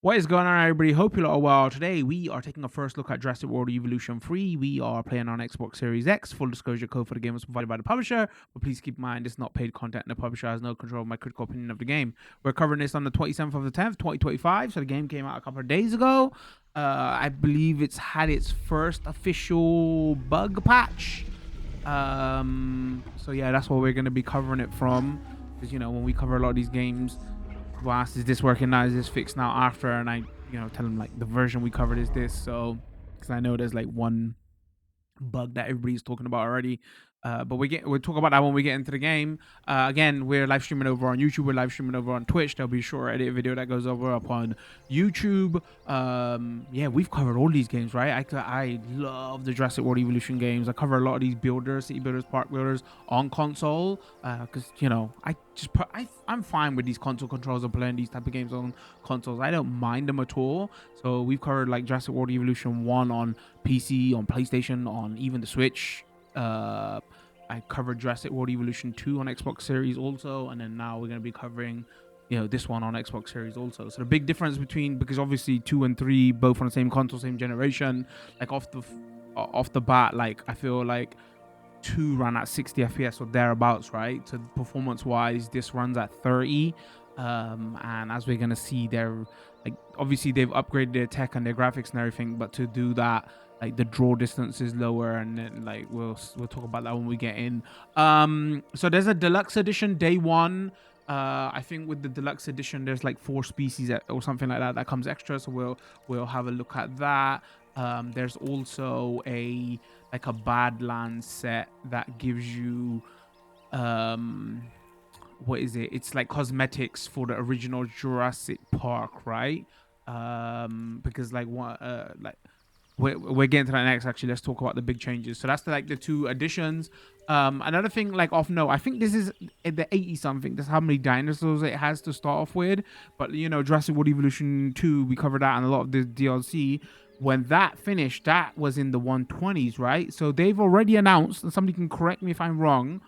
What is going on, everybody? Hope you lot are well. Today, we are taking a first look at Jurassic World Evolution 3. We are playing on Xbox Series X. Full disclosure, code for the game was provided by the publisher, but please keep in mind this is not paid content and the publisher has no control of my critical opinion of the game. We're covering this on the 27th of the 10th, 2025, so the game came out a couple of days ago. I believe it's had its first official bug patch. So yeah, that's what we're going to be covering it from. Because, when we cover a lot of these games, well, asked, is this working now? Is this fixed now after? And I, tell them like the version we covered is this. So, because I know there's like one bug that everybody's talking about already. But we'll talk about that when we get into the game. Again, we're live streaming over on YouTube. We're live streaming over on Twitch. There'll be a short edit video that goes over up on YouTube. Yeah, we've covered all these games, right? I love the Jurassic World Evolution games. I cover a lot of these builders, city builders, park builders on console. Because I'm fine with these console controls of playing these type of games on consoles. I don't mind them at all. So we've covered like Jurassic World Evolution 1 on PC, on PlayStation, on even the Switch. I covered Jurassic World Evolution 2 on Xbox Series also, and then now we're going to be covering this one on Xbox Series also. So the big difference between, because obviously 2 and 3 both on the same console, same generation, like off the bat, like I feel like 2 ran at 60 FPS or thereabouts, right? So performance wise, this runs at 30. And as we're gonna see, they're like, obviously they've upgraded their tech and their graphics and everything, but to do that, like the draw distance is lower, and then like we'll talk about that when we get in. So there's a deluxe edition day one. I think with the deluxe edition there's like 4 species or something like that comes extra, so we'll have a look at that. There's also a Badlands set that gives you what is it? It's like cosmetics for the original Jurassic Park, right? Because like what we're getting to that next. Actually, let's talk about the big changes. So that's the 2 additions. Another thing, like off note, I think this is the 80 something. That's how many dinosaurs it has to start off with. But Jurassic World Evolution 2, we covered that, and a lot of the DLC. When that finished, that was in the 120s, right? So they've already announced, and somebody can correct me if I'm wrong,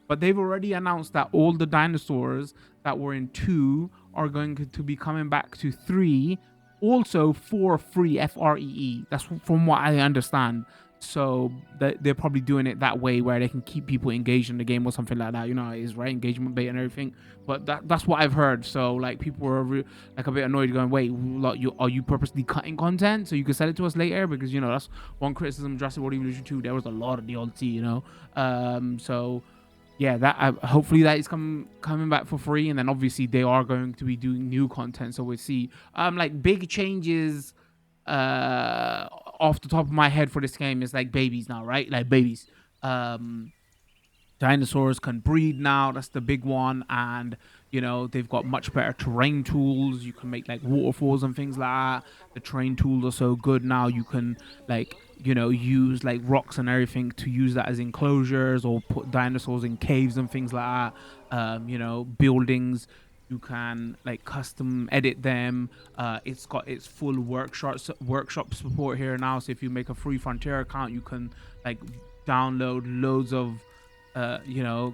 but they've already announced that all the dinosaurs that were in 2 are going to be coming back to 3, also for free, FREE. That's from what I understand. So they're probably doing it that way, where they can keep people engaged in the game or something like that. It is, right? Engagement bait and everything. But that's what I've heard. So like people are like a bit annoyed, going, wait, are you purposely cutting content so you can sell it to us later? Because that's one criticism of Jurassic World Evolution 2. There was a lot of DLC, so yeah, that hopefully that is coming back for free, and then obviously they are going to be doing new content, so we'll see. Like big changes off the top of my head for this game is like babies now, right? Like babies. Dinosaurs can breed now. That's the big one. And they've got much better terrain tools. You can make like waterfalls and things like that. The terrain tools are so good now. You can like use like rocks and everything to use that as enclosures, or put dinosaurs in caves and things like that. Buildings, you can like custom edit them. It's got its full workshop support here now. So if you make a free Frontier account, you can like download loads of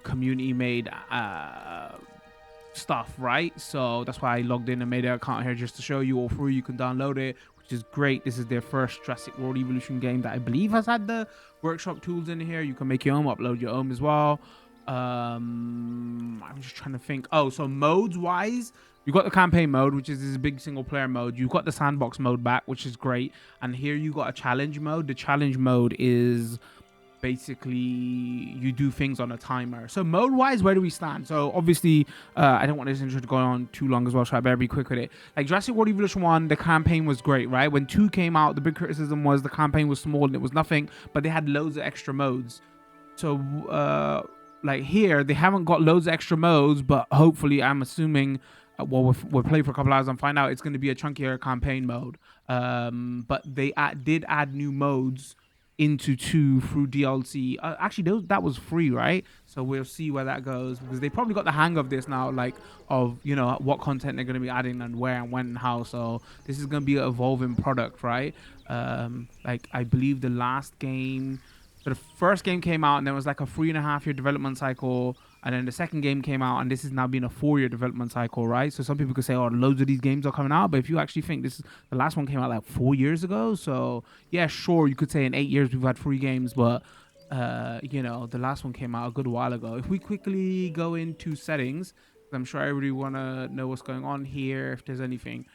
community made stuff, right? So that's why I logged in and made an account here, just to show you all free. You can download it, which is great. This is their first Jurassic World Evolution game that I believe has had the workshop tools in here. You can make your own, upload your own as well. I'm just trying to think. Oh, so modes wise, you got the campaign mode, which is this big single player mode. You've got the sandbox mode back, which is great. And here you got a challenge mode. The challenge mode is basically you do things on a timer. So mode wise, where do we stand? So obviously I don't want this intro to go on too long as well, so I better be quick with it. Like Jurassic World Evolution 1, the campaign was great, right? When 2 came out, the big criticism was the campaign was small and it was nothing, but they had loads of extra modes. So like here they haven't got loads of extra modes, but hopefully, I'm assuming we'll play for a couple hours and find out, it's going to be a chunkier campaign mode. But they did add new modes into 2 through DLC. Actually, that was free, right? So we'll see where that goes, because they probably got the hang of this now, like of what content they're going to be adding and where and when and how. So this is going to be an evolving product, right? Like I believe the last game, so the first game came out and there was like a 3.5 year development cycle, and then the second game came out, and this has now been a 4-year development cycle, right? So some people could say, oh, loads of these games are coming out, but if you actually think the last one came out like 4 years ago, so yeah, sure, you could say in 8 years we've had 3 games, but you know, the last one came out a good while ago. If we quickly go into settings, I'm sure everybody want to know what's going on here, if there's anything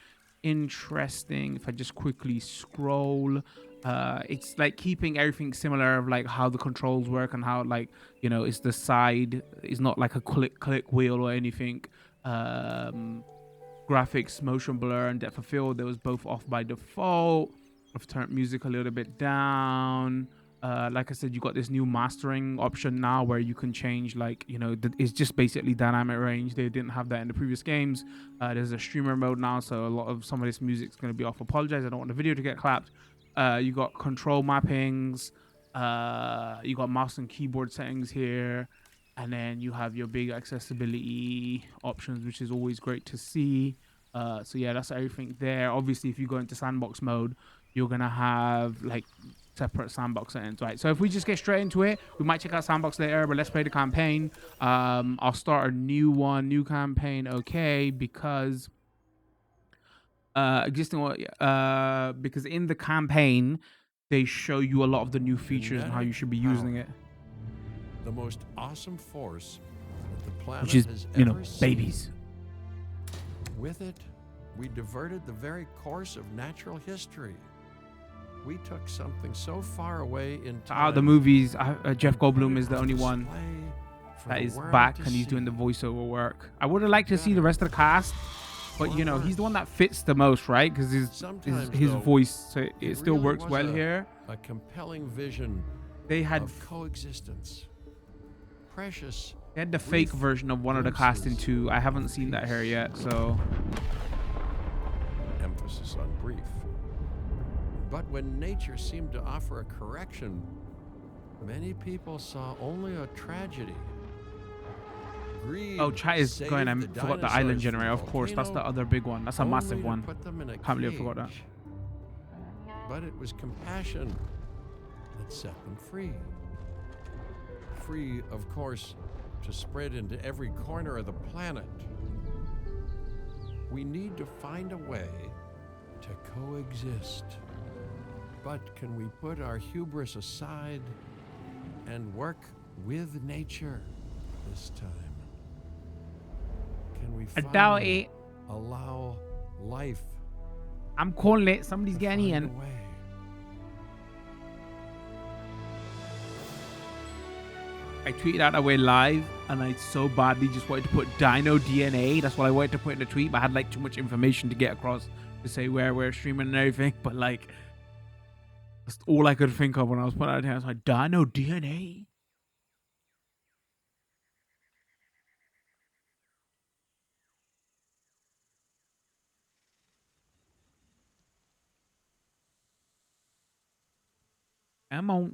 interesting. If I just quickly scroll, it's like keeping everything similar of like how the controls work and how, like, you know, it's the side is not like a click wheel or anything. Graphics, motion blur, and depth of field, there was both off by default. I've turned music a little bit down. Like I said, you got this new mastering option now where you can change, like, you know, it's just basically dynamic range. They didn't have that in the previous games. There's a streamer mode now, so a lot of some of this music's going to be off. Apologize, I don't want the video to get clapped. You got control mappings. You got mouse and keyboard settings here, and then you have your big accessibility options, which is always great to see. So yeah, that's everything there. Obviously, if you go into sandbox mode, you're gonna have like separate sandbox settings, right? So if we just get straight into it, we might check out sandbox later, but let's play the campaign. I'll start a new campaign, okay, because because in the campaign they show you a lot of the new features and how you should be using it. The most awesome force that the planet Which is, has you know, ever seen. babies. With it, we diverted the very course of natural history. We took something so far away in time. Out of the movies, Jeff Goldblum is the only one that is back, and he's doing the voiceover work. I would have liked to see the rest of the cast, but you know, he's the one that fits the most, right? Because his voice, so it still works well here. A compelling vision they had of coexistence. Precious. They had the fake version of one of the cast in 2. I haven't seen that here yet, so emphasis on brief. But when nature seemed to offer a correction, many people saw only a tragedy. Greed. Oh, chat is going. I forgot the island generator. Of course, that's the other big one. That's a massive one. Can't believe I forgot that. But it was compassion that set them free. Free, of course, to spread into every corner of the planet. We need to find a way to coexist. But can we put our hubris aside and work with nature this time? Can we finally allow life? I'm calling it. Somebody's getting in. I tweeted out that way live, and I so badly just wanted to put Dino DNA. That's what I wanted to put in the tweet, but I had like too much information to get across to say where we're streaming and everything. But like, that's all I could think of when I was putting out there. I was like, Dino DNA. Camo.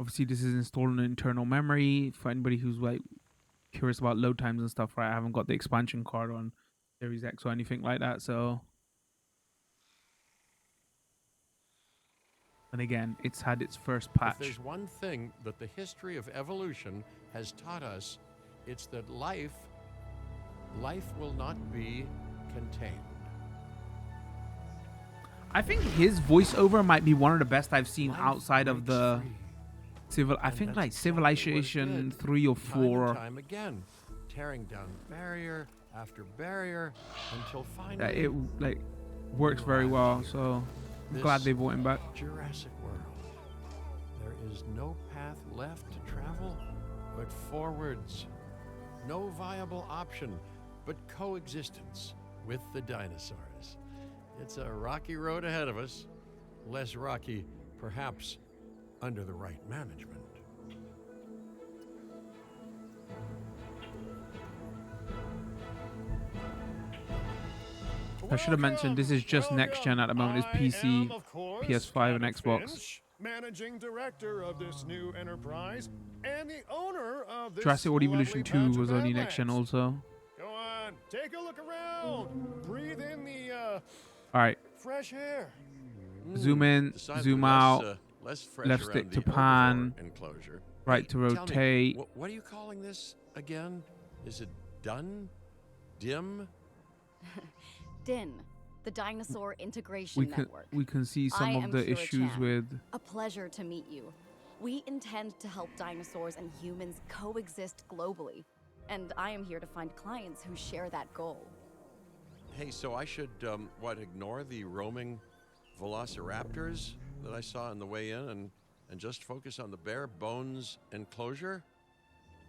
Obviously, this is installing internal memory. For anybody who's like curious about load times and stuff, right? I haven't got the expansion card on Series X or anything like that, so. And again, it's had its first patch. If there's one thing that the history of evolution has taught us, it's that life will not be contained. I think his voiceover might be one of the best I've seen outside of the I think like Civilization 3 or 4. Time again, tearing down barrier after barrier until finally it like works very well. So I'm glad they brought him back. Jurassic World. There is no path left to travel but forwards. No viable option but coexistence with the dinosaurs. It's a rocky road ahead of us. Less rocky, perhaps, under the right management. I should have mentioned this is just next gen at the moment. It's PC, PS5, and Xbox. Managing director of this new enterprise and the owner of this Jurassic World Evolution 2 was only next gen also. Go on, take a look around. Breathe in the all right. Fresh air. Zoom in, zoom out. Left stick to pan. right Hey, to tell me, rotate. what are you calling this again? Is it done? Dim? DIN, the Dinosaur Integration Network. We can see some I of am the Kira issues Chan. with. A pleasure to meet you. We intend to help dinosaurs and humans coexist globally, and I am here to find clients who share that goal. Hey, so I should, ignore the roaming velociraptors that I saw on the way in and just focus on the bare bones enclosure?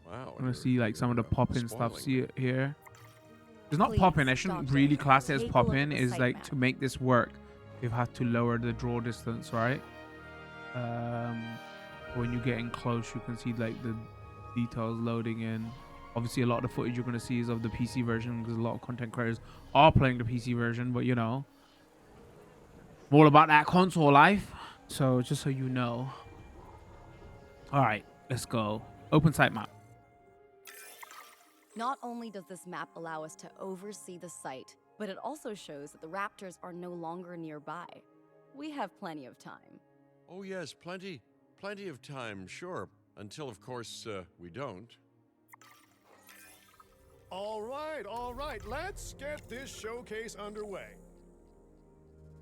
Wow. I'm gonna see like some of the pop-in stuff. spoiling See me. it here. It's not Please, pop-in. I shouldn't Doctor, really class it as take a look pop-in. at the Is site like map. to make this work, they've had to lower the draw distance, right? When you get in close, you can see like the details loading in. Obviously, a lot of the footage you're gonna see is of the PC version because a lot of content creators are playing the PC version. But you know, I'm all about that console life. So just so you know. All right, let's go. Open sitemap. Not only does this map allow us to oversee the site, but it also shows that the raptors are no longer nearby. We have plenty of time. Oh, yes, plenty of time, sure. Until, of course, we don't. All right, let's get this showcase underway.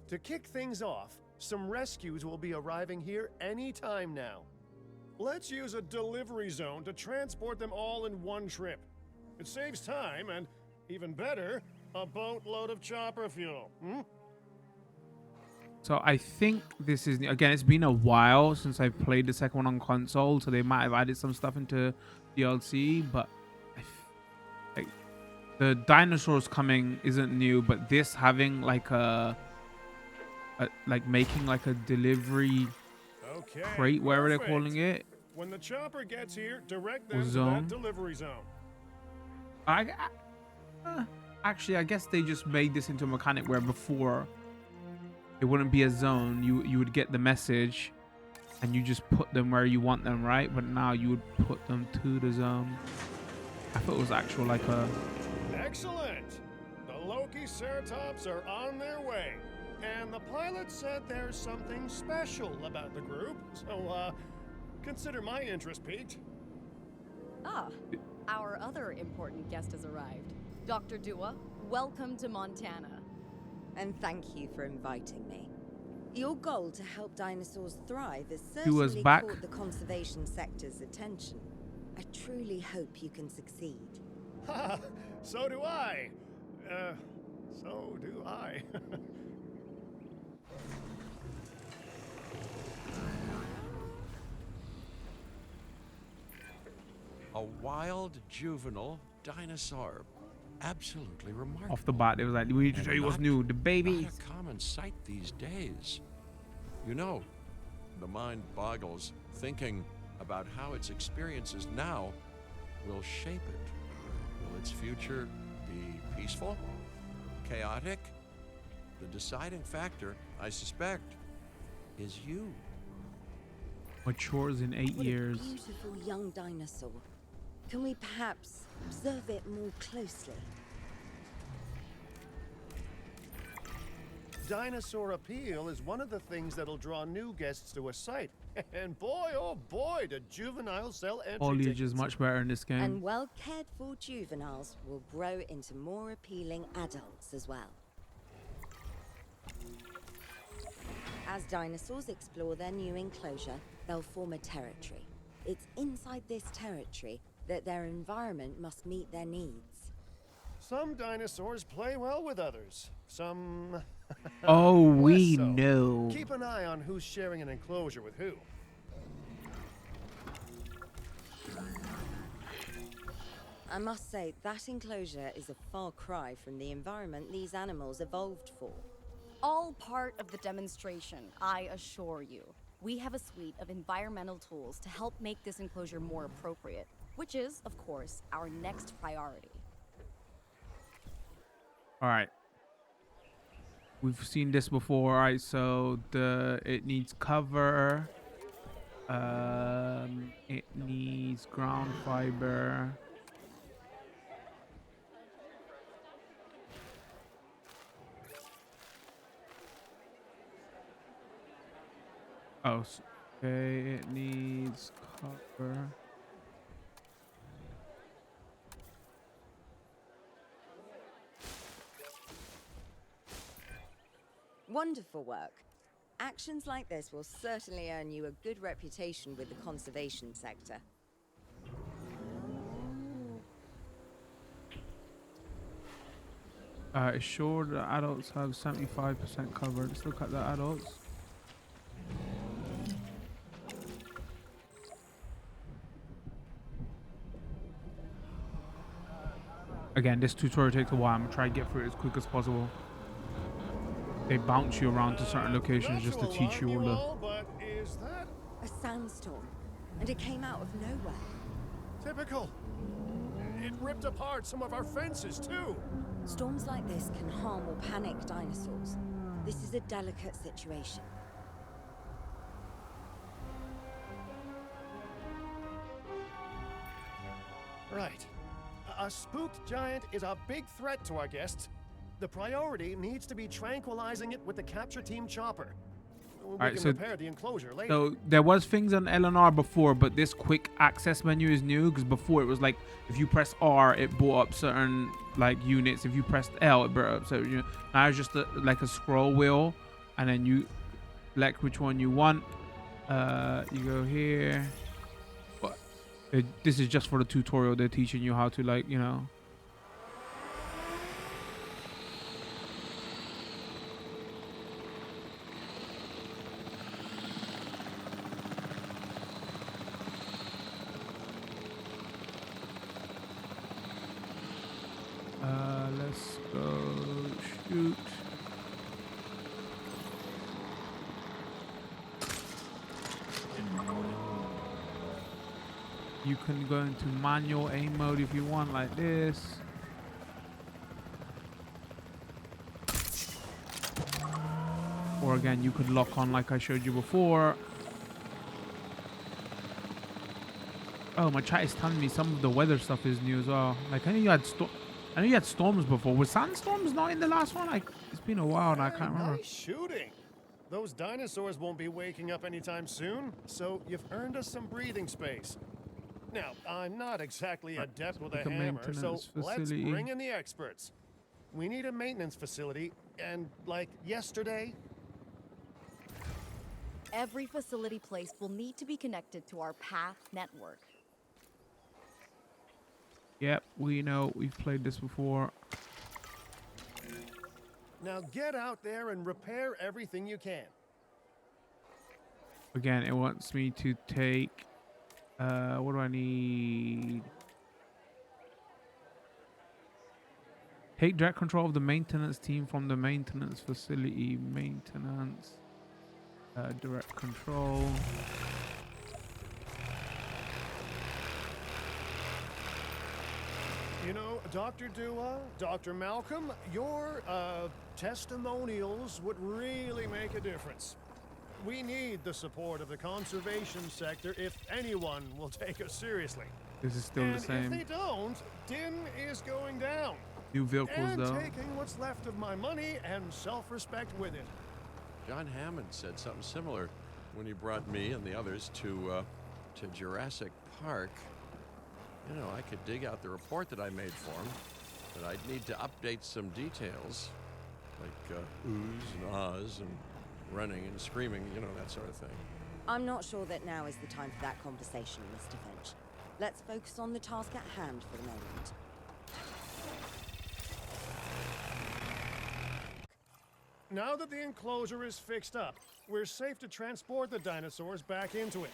To kick things off, some rescues will be arriving here any time now. Let's use a delivery zone to transport them all in one trip. It saves time and, even better, a boatload of chopper fuel. So I think this is, again, it's been a while since I've played the second one on console, so they might have added some stuff into DLC, but like the dinosaurs coming isn't new, but this having like like making like a delivery Okay. crate, wherever they're perfect. calling it. When the chopper gets here, direct them to Zone. that delivery zone. Actually, I guess they just made this into a mechanic where before it wouldn't be a zone. You would get the message and you just put them where you want them, right? But now you would put them to the zone. I thought it was actual like a... Excellent! The Loki Ceratops are on their way. And the pilot said there's something special about the group. So, consider my interest piqued. Ah, our other important guest has arrived. Dr. Dua, welcome to Montana. And thank you for inviting me. Your goal to help dinosaurs thrive has Dua's certainly back. caught the conservation sector's attention. I truly hope you can succeed. Ha! So do I. So do I. A wild juvenile dinosaur. Absolutely remarkable. Off the bat, it was like, we need to And show you what's not- new. The babies. Not a common sight these days. You know, the mind boggles thinking about how its experiences now will shape it. Will its future be peaceful? Chaotic? The deciding factor, I suspect, is you. Matures in 8 What years. a beautiful young dinosaur. Can we perhaps observe it more closely? Dinosaur appeal is one of the things that'll draw new guests to a site. And boy, oh boy, do juveniles sell entry Foliage tickets. is much better in this game. And well cared for juveniles will grow into more appealing adults as well. As dinosaurs explore their new enclosure, they'll form a territory. It's inside this territory that their environment must meet their needs. Some dinosaurs play well with others. Some... Oh, we less so. know. Keep an eye on who's sharing an enclosure with who. I must say, that enclosure is a far cry from the environment these animals evolved for. All part of the demonstration, I assure you. We have a suite of environmental tools to help make this enclosure more appropriate, which is, of course, our next priority. All right. We've seen this before. All right, so it needs cover. It needs ground fiber. Oh, okay. It needs cover. Wonderful work. Actions like this will certainly earn you a good reputation with the conservation sector. It's sure the adults have 75% covered. Let's look at the adults. Again, this tutorial takes a while. I'm gonna try to get through it as quick as possible. They bounce you around to certain locations just to teach you all the. But is that A sandstorm, and it came out of nowhere. typical? It ripped apart some of our fences too. Storms like this can harm or panic dinosaurs. This is a delicate situation. Right. A spooked giant is a big threat to our guests. The priority needs to be tranquilizing it with the capture team chopper. We Alright, can so- repair the enclosure later. So there was things on LNR before, but this quick access menu is new because before it was like if you press R, it brought up certain like units. If you pressed L, it brought up certain units. Now it's just like a scroll wheel, and then you select which one you want. You go here. But this is just for the tutorial. They're teaching you how to like, you know. Let's go shoot. You can go into manual aim mode if you want, like this. Or again, you could lock on like I showed you before. Oh, my chat is telling me some of the weather stuff is new as well. Like I know you had storms before. Was sandstorms not in the last one? Like it's been a while and I can't remember. Nice shooting. Those dinosaurs won't be waking up anytime soon, so you've earned us some breathing space. Now, I'm not exactly adept with a Like a hammer, so maintenance let's facility. bring in the experts. We need a maintenance facility, and like yesterday, Every facility placed will need to be connected to our path network. Yep, we know. We've played this before. now get out there and repair everything you can. Again, it wants me to take... what do I need? Take direct control of the maintenance team from the maintenance facility. Maintenance. Direct control. You know, Dr. Dua, Dr. Malcolm, your testimonials would really make a difference. We need the support of the conservation sector if anyone will take us seriously. This is still And the same. if they don't, Din is going down. New vehicles And though. taking what's left of my money and self-respect with it. John Hammond said something similar when he brought me and the others to Jurassic Park. You know, I could dig out the report that I made for him, but I'd need to update some details, like oohs and ahs and running and screaming, you know, that sort of thing. I'm not sure that now is the time for that conversation, Mr. Finch. Let's focus on the task at hand for the moment. Now that the enclosure is fixed up, we're safe to transport the dinosaurs back into it.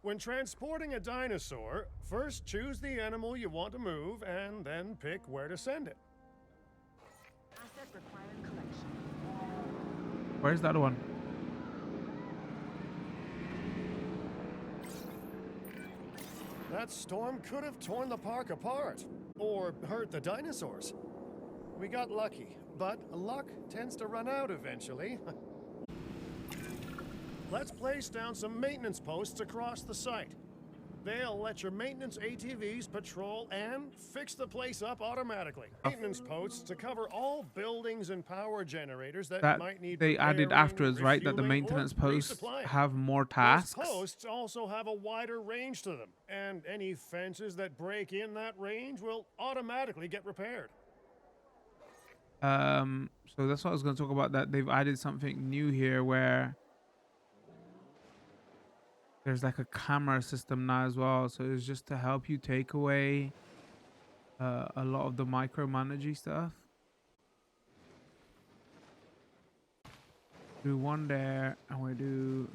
When transporting a dinosaur, first choose the animal you want to move and then pick where to send it. Asset requiring collection. Where's the other one? That storm could have torn the park apart or hurt the dinosaurs. We got lucky, but luck tends to run out eventually. Let's place down some maintenance posts across the site. They'll let your maintenance ATVs patrol and fix the place up automatically. Maintenance posts to cover all buildings and power generators that might need they added repairing, afterwards, right? That the refueling, maintenance or posts resupplying. have more Those tasks. posts also have a wider range to them, and any fences that break in that range will automatically get repaired. So that's what I was going to talk about. That they've added something new here where there's like a camera system now as well. So it's just to help you take away a lot of the micromanaging stuff. Do one there, and we do.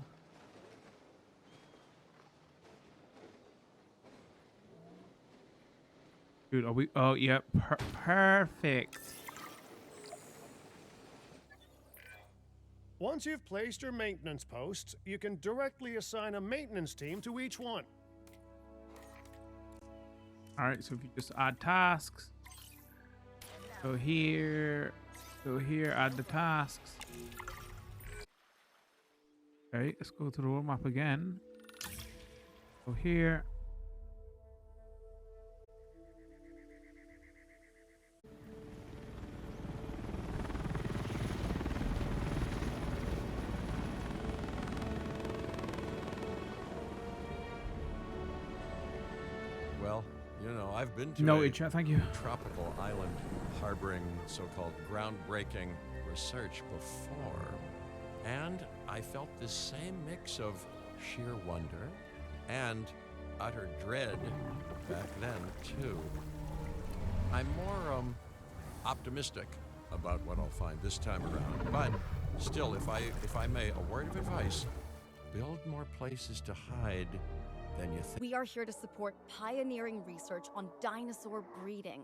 Dude, are we? Oh, yeah, perfect. Once you've placed your maintenance posts, you can directly assign a maintenance team to each one. All right, so if you just add tasks, go here, add the tasks. Okay, let's go to the world map again. Go here. Well, you know, I've been to No, a thank you. tropical island harboring so-called groundbreaking research before, and I felt this same mix of sheer wonder and utter dread back then too. I'm more optimistic about what I'll find this time around, but still, if I may, a word of advice: build more places to hide than you think. We are here to support pioneering research on dinosaur breeding.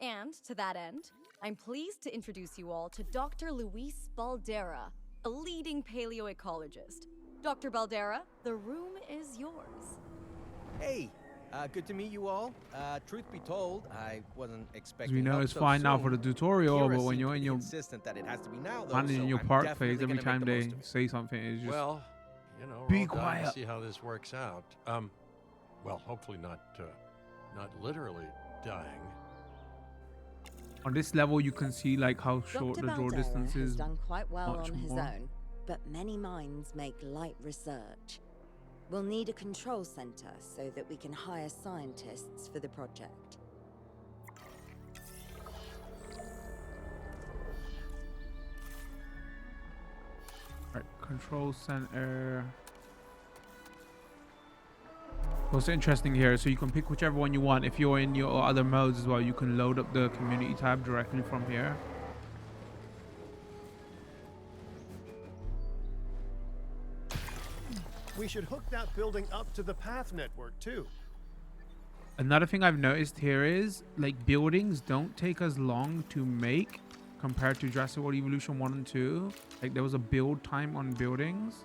And to that end, I'm pleased to introduce you all to Dr. Luis Baldera, a leading paleoecologist. Dr. Baldera, the room is yours. Hey, good to meet you all. Truth be told, I wasn't expecting. We know help it's so fine now soon. for the tutorial, Kira but when seemed you're to in be your insistent that it has to be now, though, managing so your I'm park definitely phase, every gonna time make the they most of it. say something, it's just Well, you know, we're be all dying to quiet. see how this works out. Well, hopefully not literally dying. on this level you can see like how short Dr. the draw Baldera distance has is. done quite well much on his more. own, but many minds make light research. We'll need a control center so that we can hire scientists for the project. Right, control center. What's interesting here, so you can pick whichever one you want. If you're in your other modes as well, you can load up the community tab directly from here. We should hook that building up to the path network too. Another thing I've noticed here is like buildings don't take as long to make compared to Jurassic World Evolution 1 and 2. Like there was a build time on buildings.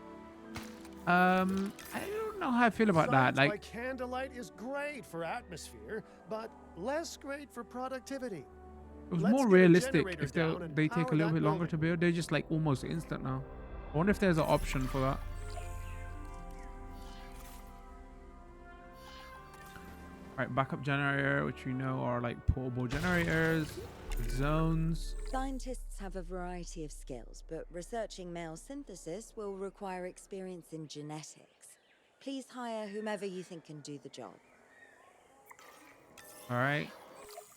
I don't know how I feel about that. Science Like by candlelight is great for atmosphere, but less great for productivity. it was Let's more get a realistic generator if down and they take a power little that bit longer building. to build. They're just like almost instant now. I wonder if there's an option for that. Right, backup generator, which you know are like portable generators, zones. Scientists have a variety of skills, but researching male synthesis will require experience in genetics. Please hire whomever you think can do the job. All right,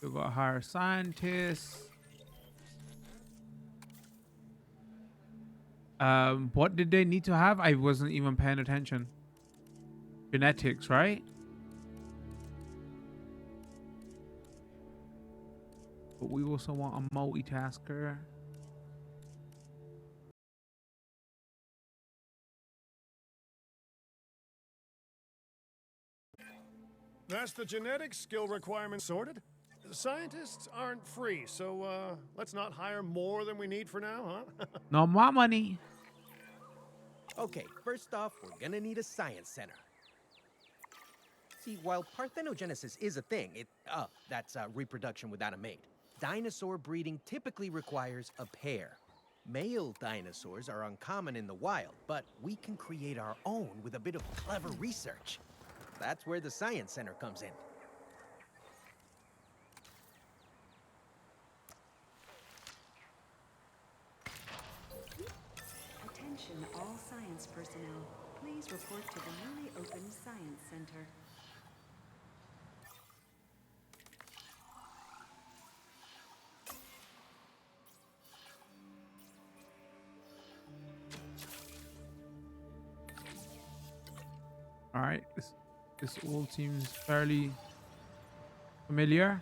we got hire scientists. What did they need to have? I wasn't even paying attention. Genetics, right? But we also want a multitasker. That's the genetic skill requirement sorted. Scientists aren't free, so let's not hire more than we need for now, huh? No more money. Okay, first off, we're gonna need a science center. See, while parthenogenesis is a thing, that's reproduction without a mate. Dinosaur breeding typically requires a pair. Male dinosaurs are uncommon in the wild, but we can create our own with a bit of clever research. That's where the Science Center comes in. Attention all science personnel. Please report to the newly opened Science Center. All right, this all seems fairly familiar.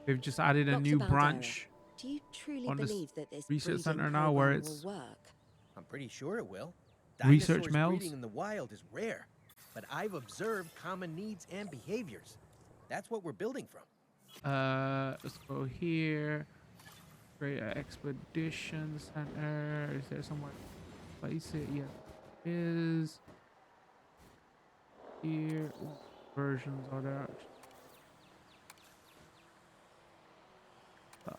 They've just added a Dr. new Baldera, branch do you truly on this believe that this research breeding center now where program it's will work? I'm pretty sure it will. research Dinosaurs males. breeding in the wild is rare, but I've observed common needs and behaviors. That's what we're building from. Let's go here. Great expedition center. Is there somewhere to place it? Yeah, it is. Here, what versions are there? Actually? Oh.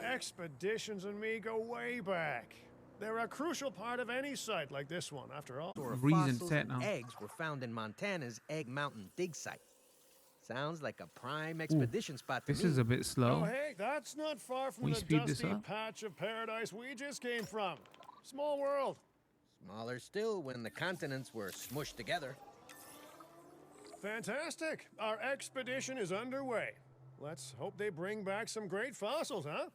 Expeditions and me go way back. They're a crucial part of any site like this one, after all. Reason Fossils set and now. eggs were found in Montana's Egg Mountain dig site. Sounds like a prime expedition spot to This me. is a bit Oh, slow. hey, that's not far from We the speed this dusty up? patch of paradise we just came from. Small world. Smaller still when the continents were smushed together. Fantastic. Our expedition is underway. Let's hope they bring back some great fossils, huh?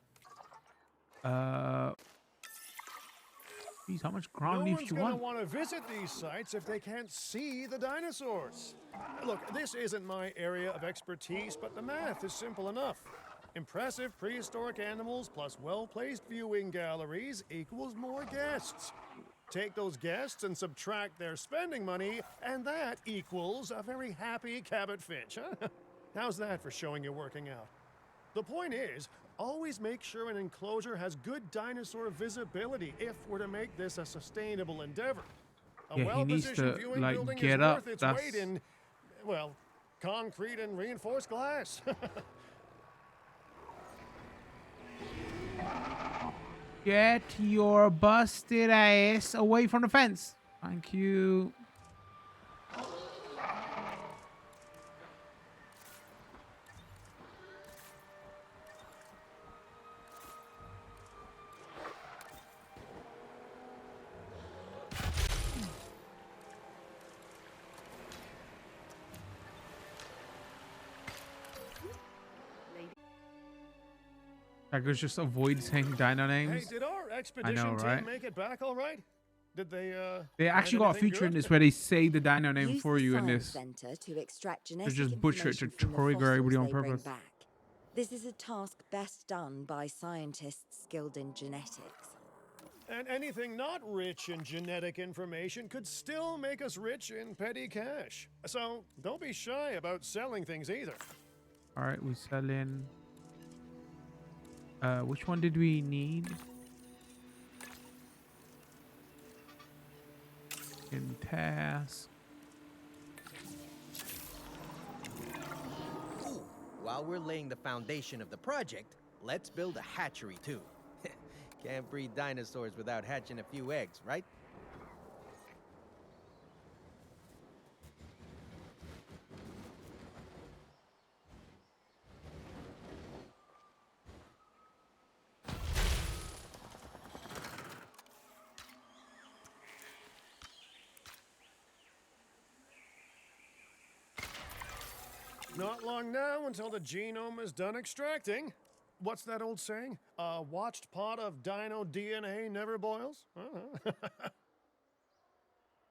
Geez, how much No ground leaf one's do you gonna want? want to visit these sites if they can't see the dinosaurs. Look, this isn't my area of expertise, but the math is simple enough. Impressive prehistoric animals plus well-placed viewing galleries equals more guests. Take those guests and subtract their spending money, and that equals a very happy Cabot Finch, huh? How's that for showing you're working out? The point is, always make sure an enclosure has good dinosaur visibility if we're to make this a sustainable endeavor. A Yeah, he needs well-positioned to, viewing like, building get is up. worth its That's- weight in, well, concrete and reinforced glass. Get your busted ass away from the fence. Thank you. Tigers just avoid saying dino Hey, names. did our expedition right? team make it back all right? Did they, They find actually got a anything feature in good? this where they say the dino name Use for the you in Science this. Center to extract genetic just butcher it to information from the trigger everybody fossils on they bring purpose. back. This is a task best done by scientists skilled in genetics. And anything not rich in genetic information could still make us rich in petty cash. So don't be shy about selling things either. All right, we sell in. Which one did we need? In task. Ooh, while we're laying the foundation of the project, let's build a hatchery too. Can't breed dinosaurs without hatching a few eggs, right? Not long now until the genome is done extracting. What's that old saying? A watched pot of dino DNA never boils?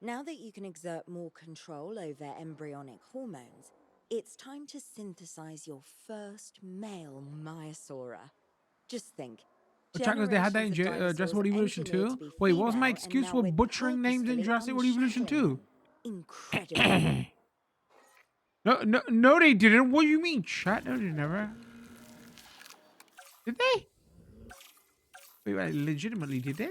Now that you can exert more control over embryonic hormones, it's time to synthesize your first male Myosaura. Just think. Attackers, they had that in generations of Jurassic World dinosaurs Evolution engineered 2. to be Wait, what was my female, and excuse now for we're butchering names in purposefully Jurassic World Evolution unshackling 2? them. Incredible. No, they didn't. What do you mean, chat? No, they never. Did they? Wait, legitimately, did they?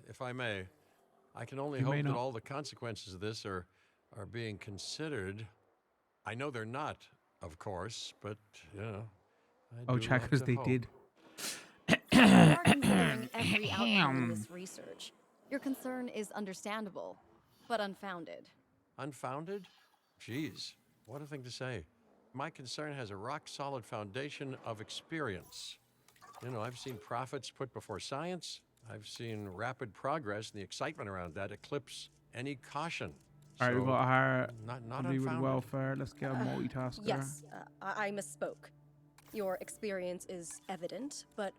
If I may, I can only You may hope that not. all the consequences of this are being considered. I know they're not, of course, but, you know, I Oh, do checkers, like to they hope. did. We are considering every outcome in this research. Your concern is understandable, but unfounded. Unfounded? Jeez, what a thing to say. My concern has a rock-solid foundation of experience. You know, I've seen profits put before science. I've seen rapid progress, and the excitement around that eclipse any caution. All right, we So, got her. not Somebody with unfounded. welfare. Let's get a multitasker. Yes, I misspoke. Your experience is evident, but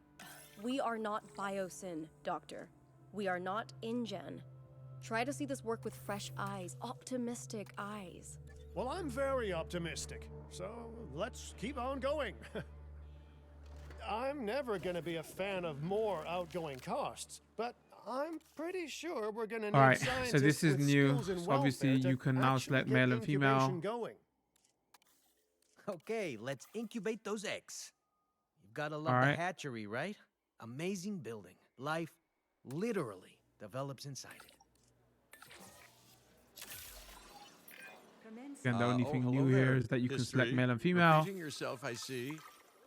we are not Biosyn, Doctor. We are not InGen. Try to see this work with fresh eyes, optimistic eyes. Well, I'm very optimistic, so let's keep on going. I'm never gonna be a fan of more outgoing costs, but I'm pretty sure we're gonna need All right, scientists so this is with new. skills in So obviously welfare to you can now actually select get male and female. incubation going. Okay, let's incubate those eggs. You've got to love All the right. hatchery, right? Amazing building. Life literally develops inside it. Commence. Again, the only thing hello new there, here is that you can select history. male and female. Repeating yourself, I see.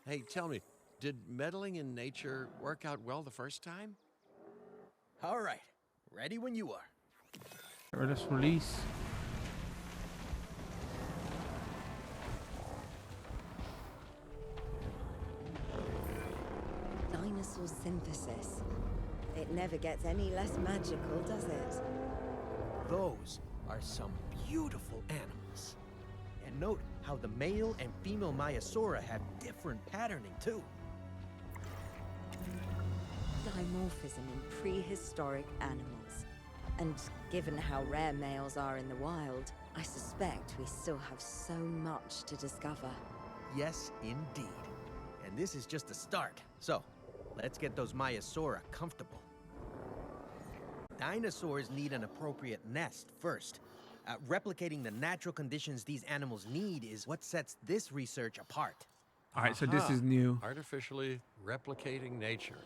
Hey, tell me, did meddling in nature work out well the first time? All right, ready when you are. Or let's release. Dinosaur synthesis. It never gets any less magical, does it? Those are some beautiful animals. And note how the male and female Maiasaura have different patterning too. Dimorphism in prehistoric animals. And given how rare males are in the wild, I suspect we still have so much to discover. Yes, indeed. And this is just the start. So, let's get those Maiasaura comfortable. Dinosaurs need an appropriate nest first. Replicating the natural conditions these animals need is what sets this research apart. All right, so this Aha. is new. Artificially replicating nature.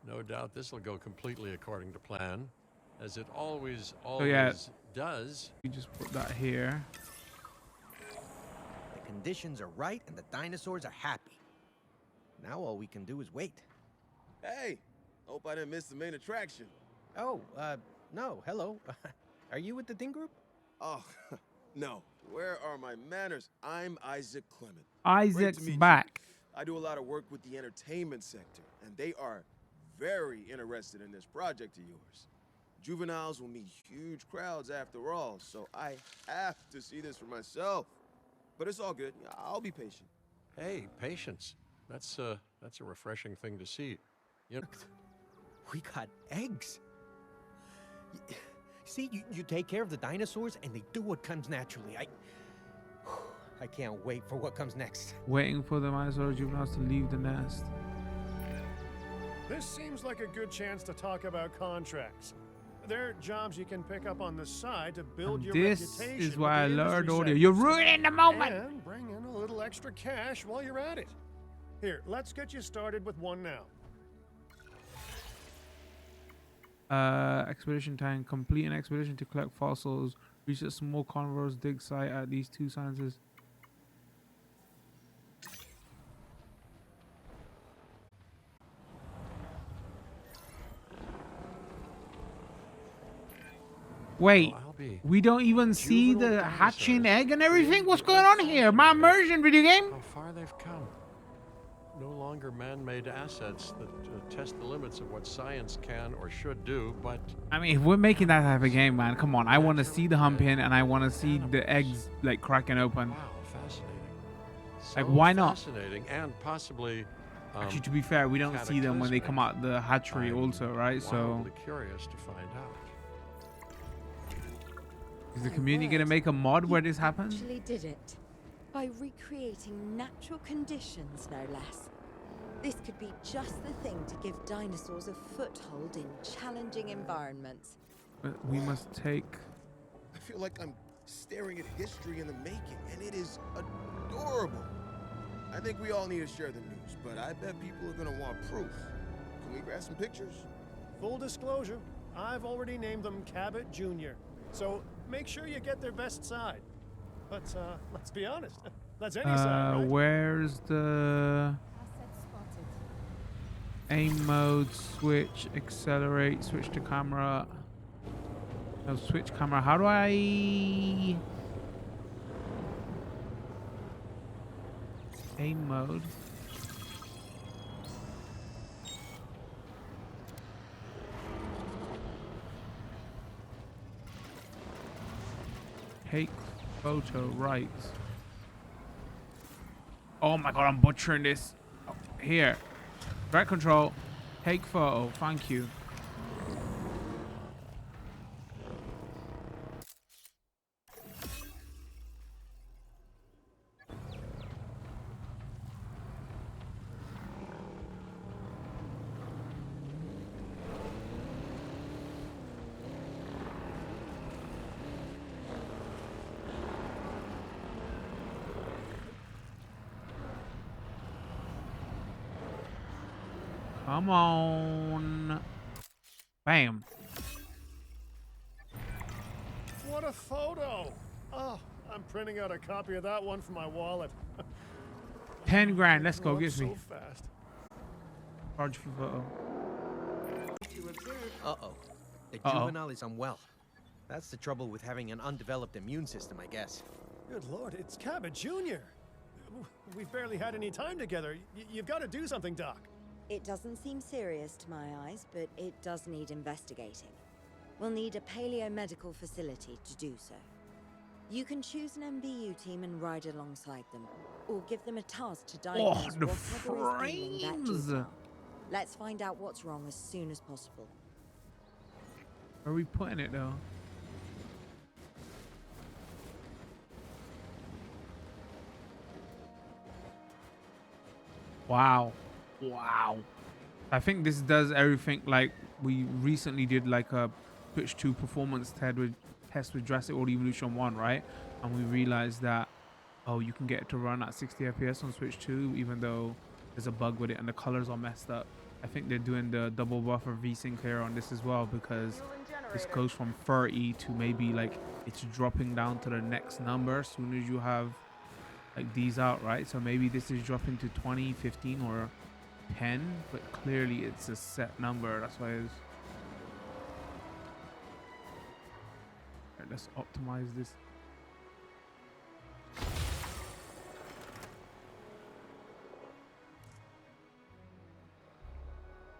No doubt this will go completely according to plan, as it always yeah. does. We just put that here. The conditions are right and the dinosaurs are happy. Now all we can do is wait. Hey, hope I didn't miss the main attraction. Oh, no, hello. Are you with the Ding Group? Oh, no. Where are my manners? I'm Isaac Clement. Isaac's meet you. back. I do a lot of work with the entertainment sector, and they are very interested in this project of yours. Juveniles will meet huge crowds after all, so I have to see this for myself. But it's all good. I'll be patient. Hey, patience. That's a refreshing thing to see. You know, We got eggs. See, you take care of the dinosaurs and they do what comes naturally. I can't wait for what comes next. Waiting for the Maiasaura juveniles to leave the nest. This seems like a good chance to talk about contracts. They're jobs you can pick up on the side to build And your this reputation. is with why I the learned industry audio. You're sector. ruining the moment. And bring in a little extra cash while you're at it. Here, let's get you started with one now. Expedition time. Complete an expedition to collect fossils. Reach a small carnivorous dig site at these two sciences. Wait, I'll be. we don't even see Juvenile the hatching dinosaurs. egg and everything? What's going on here? My immersion video game? How far they've come. No longer man-made assets that test the limits of what science can or should do, but I mean, if we're making that type of game, man, come on. I want to see the humping and I want to see the eggs like cracking open. wow, fascinating. Like, So why not? Fascinating and possibly. Actually, to be fair, we don't see them when they come out the hatchery I'm also, right? So wildly curious to find out. is the community going to make a mod where this You happens? actually did it. By recreating natural conditions, no less. This could be just the thing to give dinosaurs a foothold in challenging environments. But we must take... I feel like I'm staring at history in the making, and it is adorable. I think we all need to share the news, but I bet people are gonna want proof. Can we grab some pictures? Full disclosure, I've already named them Cabot Jr., so make sure you get their best side. But let's be honest, that's any side, right? Where's the aim mode, switch, accelerate, switch to camera? No, switch camera. How do I aim mode? Take photo, right. Oh my god, I'm butchering this. Oh, here. Direct control. Take photo. Thank you. Come on. Bam. What a photo! Oh, I'm printing out a copy of that one for my wallet. 10 grand. Let's go. Grew up Gives me. so fast. Charge for photo. Uh-oh. The Uh-oh. juvenile is unwell. That's the trouble with having an undeveloped immune system, I guess. Good lord, it's Cabot Jr. We've barely had any time together. You've got to do something, Doc. It doesn't seem serious to my eyes, but it does need investigating. We'll need a paleo-medical facility to do so. You can choose an MVU team and ride alongside them, or give them a task to diagnose the whatever is ailing that frames! juvenile. Let's find out what's wrong as soon as possible. Where are we putting it though? Wow. Wow. I think this does everything like we recently did, like a Twitch 2 performance test with Jurassic World Evolution 1, right? And we realized that, oh, you can get it to run at 60 FPS on Switch 2, even though there's a bug with it and the colors are messed up. I think they're doing the double buffer VSync here on this as well, because this goes from 30 to maybe like it's dropping down to the next number as soon as you have like these out, right? So maybe this is dropping to 20, 15, or 10, but clearly it's a set number. That's why it's... Right, let's optimize this.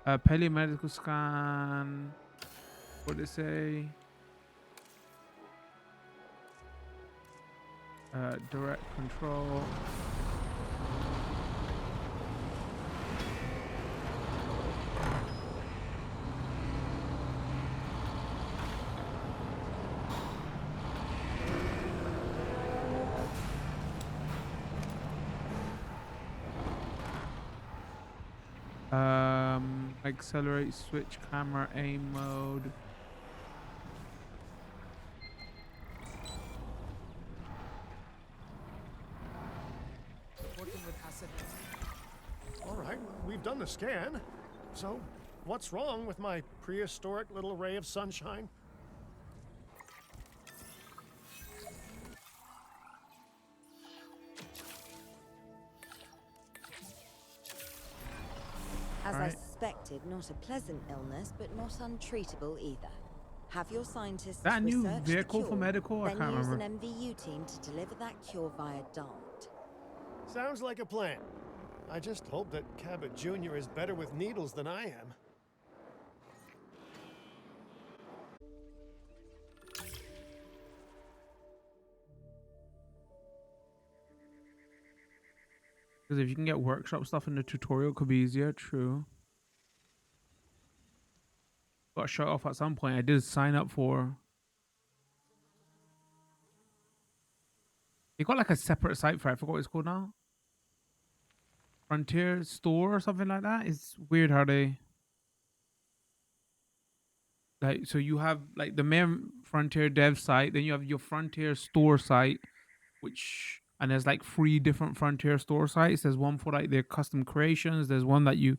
Paleo medical scan. What did it say? Direct control. Accelerate, switch camera, aim mode. All right, we've done the scan. So, what's wrong with my prehistoric little ray of sunshine? As I Alright. suspected, not a pleasant illness, but not untreatable either. Have your scientists That new research the vehicle for cure, medical? I then can't use remember. an MVU team to deliver that cure via Dart. Sounds like a plan. I just hope that Cabot Jr. is better with needles than I am. Because if you can get workshop stuff in the tutorial, it could be easier. True. Got to show it off at some point. I did sign up for. You got like a separate site for it. I forgot what it's called now. Frontier Store or something like that. It's weird how they. Like, so you have like the main Frontier dev site, then you have your Frontier Store site, which. And there's like 3 different Frontier store sites. There's one for like their custom creations. There's one that you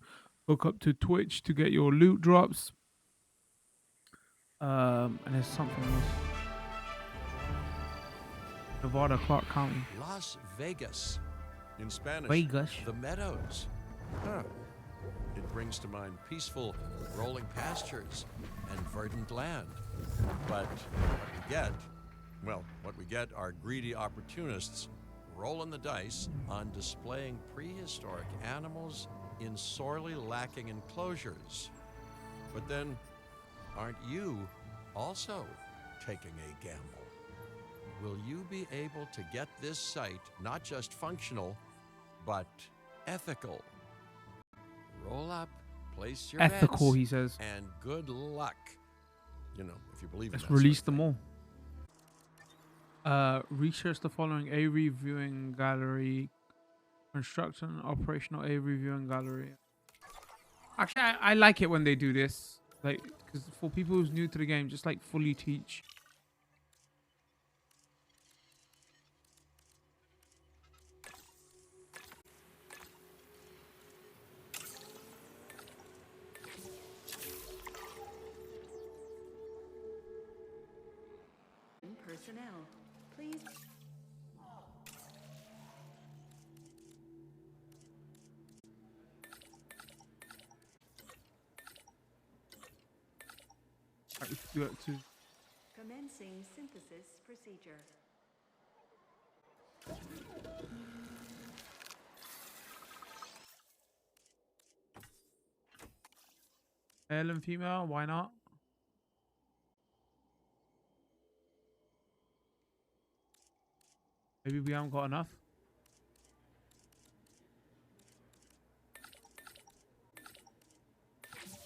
hook up to Twitch to get your loot drops. And there's something else. Nevada, Clark County. Las Vegas. In Spanish, Vegas. the Meadows. Huh. It brings to mind peaceful, rolling pastures and verdant land. But what we get are greedy opportunists rolling the dice on displaying prehistoric animals in sorely lacking enclosures. But then, aren't you also taking a gamble? Will you be able to get this site not just functional, but ethical? Roll up, place your Ethical, bets, he says. and good luck. You know, if you believe in Let's that release sort of them all. Research the following AV viewing gallery. Construct an operational AV viewing gallery. Actually, I like it when they do this. Like, because for people who's new to the game, just like fully teach. Personnel, please. Alright, we can do that too. Commencing synthesis procedure. Male and female, why not? Maybe we haven't got enough. Commencing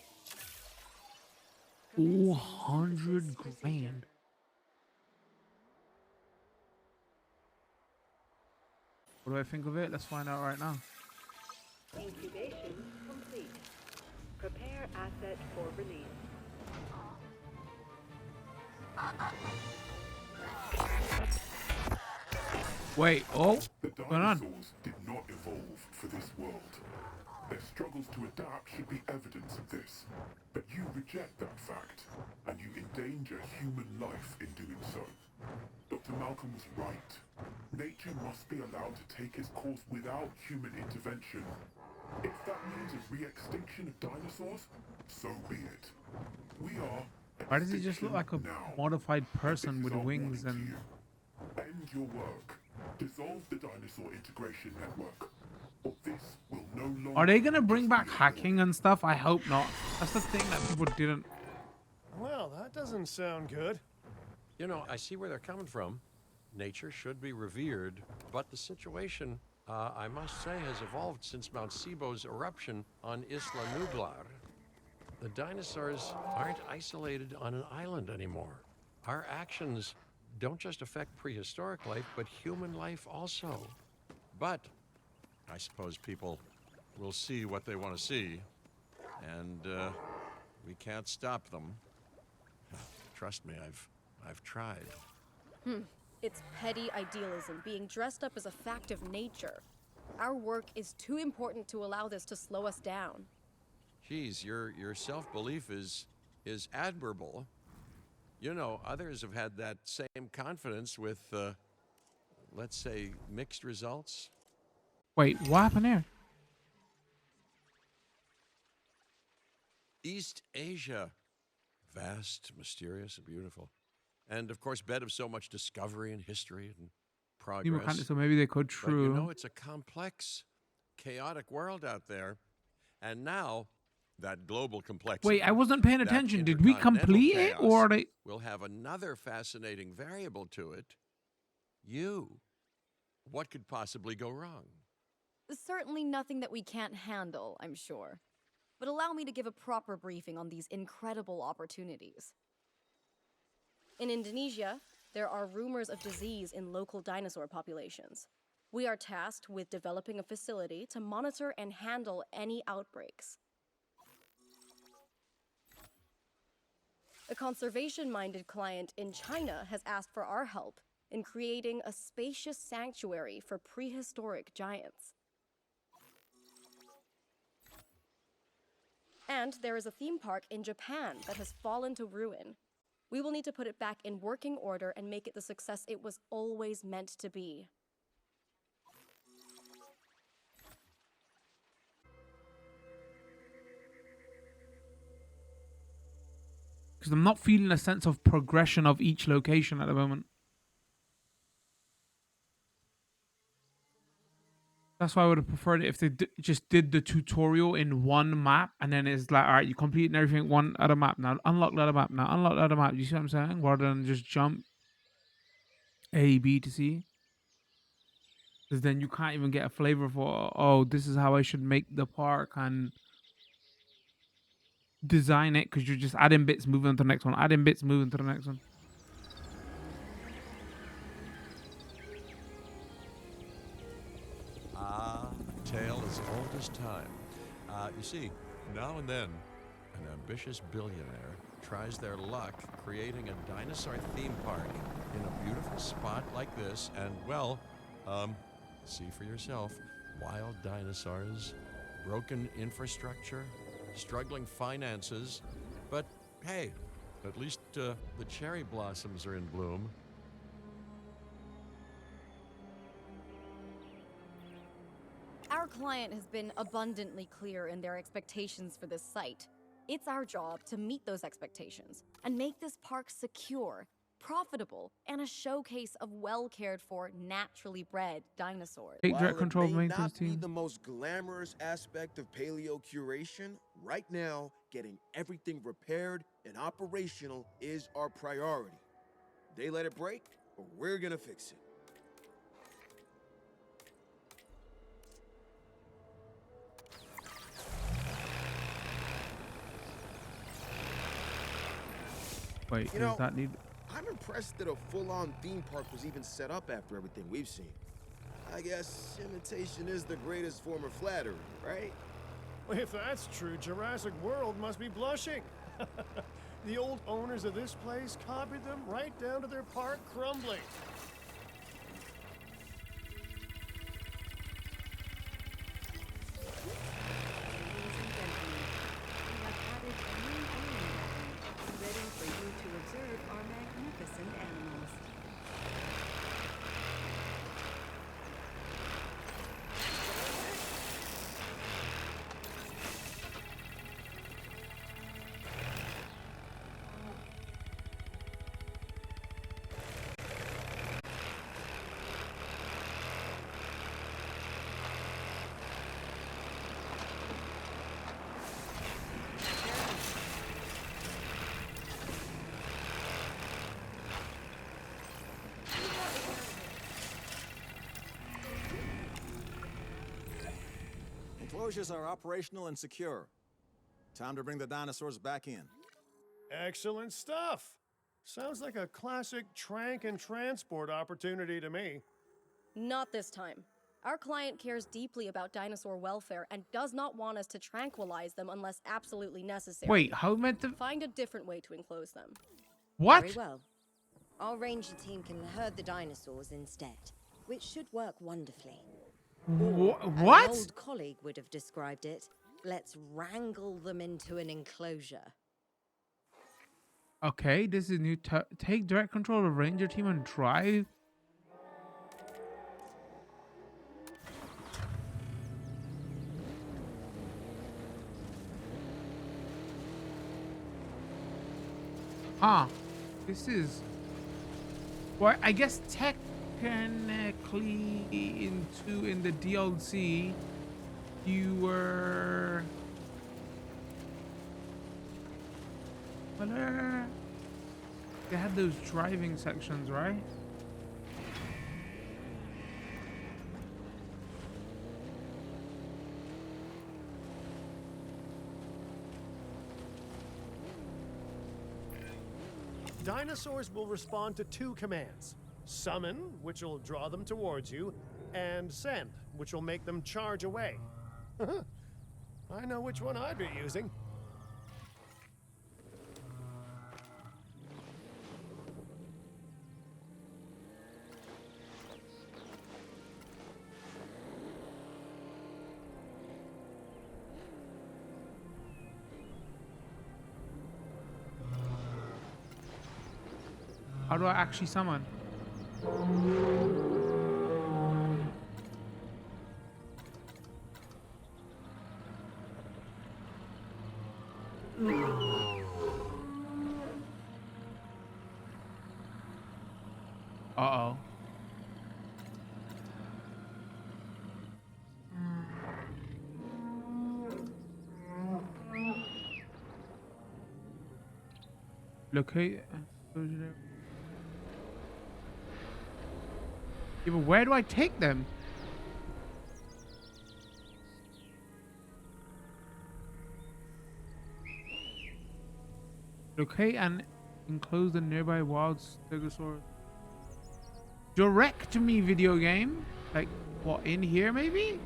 400 synthesis procedure. grand. What do I think of it? Let's find out right now. Incubation complete. Prepare asset for release. Wait, oh, The what's going on? dinosaurs did not evolve for this world. Their struggles to adapt should be evidence of this. But you reject that fact, and you endanger human life in doing so. Dr. Malcolm was right. Nature must be allowed to take its course without human intervention. If that means a re-extinction of dinosaurs, so be it. We are Why does he just look like a now. modified person This with is our wings warning to and... you. End your work. Dissolve the dinosaur integration network. Or this will no longer... Are they gonna bring just back be a hacking and stuff? I hope not. That's the thing that people didn't... Well, that doesn't sound good. You know, I see where they're coming from. Nature should be revered, but the situation, I must say, has evolved since Mount Sibo's eruption on Isla Nublar. The dinosaurs aren't isolated on an island anymore. Our actions don't just affect prehistoric life, but human life also. But I suppose people will see what they want to see, and we can't stop them. Trust me, I've tried. It's petty idealism being dressed up as a fact of nature. Our work is too important to allow this to slow us down. Geez, your self-belief is admirable. You know, others have had that same confidence with, let's say, mixed results. Wait, what happened there? East Asia, vast, mysterious, and beautiful. And, of course, bed of so much discovery and history and New progress. mechanics, so maybe they could But, you true. know, it's a complex, chaotic world out there. And now, that global complexity... Wait, I wasn't paying that attention. Did we intercontinental complete it, chaos or are they... will have another fascinating variable to it. You. What could possibly go wrong? Certainly nothing that we can't handle, I'm sure. But allow me to give a proper briefing on these incredible opportunities. In Indonesia, there are rumors of disease in local dinosaur populations. We are tasked with developing a facility to monitor and handle any outbreaks. A conservation-minded client in China has asked for our help in creating a spacious sanctuary for prehistoric giants. And there is a theme park in Japan that has fallen to ruin. We will need to put it back in working order and make it the success it was always meant to be. Because I'm not feeling a sense of progression of each location at the moment. That's why I would have preferred it if they just did the tutorial in one map, and then it's like, all right, you completed everything one other map. Now unlock the other map. Now unlock the other map. You see what I'm saying? Rather than just jump A, B to C. Because then you can't even get a flavor for, oh, this is how I should make the park and design it, because you're just adding bits, moving on to the next one, adding bits, moving to the next one. Tale as old as time. You see, now and then, an ambitious billionaire tries their luck creating a dinosaur theme park in a beautiful spot like this, and, well, see for yourself. Wild dinosaurs, broken infrastructure, struggling finances, but hey, at least the cherry blossoms are in bloom. Our client has been abundantly clear in their expectations for this site. It's our job to meet those expectations and make this park secure, profitable, and a showcase of well-cared-for, naturally bred dinosaurs. Take direct control of While it may maintenance not be team. the most glamorous aspect of paleo curation, right now, getting everything repaired and operational is our priority. They let it break, or we're gonna fix it. Wait, You does know, that need... I'm impressed that a full-on theme park was even set up after everything we've seen. I guess imitation is the greatest form of flattery, right? If that's true, Jurassic World must be blushing. The old owners of this place copied them right down to their park crumbling. Ladies and gentlemen, we have added a new element ready for you to observe our magnificent animals. Enclosures are operational and secure. Time to bring the dinosaurs back in. Excellent stuff. Sounds like a classic trank and transport opportunity to me. Not this time. Our client cares deeply about dinosaur welfare and does not want us to tranquilize them unless absolutely necessary. Wait, how meant to... Find a different way to enclose them. What? Very well. Our ranger team can herd the dinosaurs instead, which should work wonderfully. What? An old colleague would have described it. Let's wrangle them into an enclosure. Okay, this is new. Take direct control of ranger team and drive. Ah, this is... Well, I guess technically in the DLC, you were... Well, they had those driving sections, right? Dinosaurs will respond to two commands. Summon, which will draw them towards you, and send, which will make them charge away. I know which one I'd be using. How do I actually summon? Uh-oh. Locate. Yeah, but where do I take them? Locate and enclose the nearby wild stegosaurus. Direct me, video game. Like, what, in here maybe?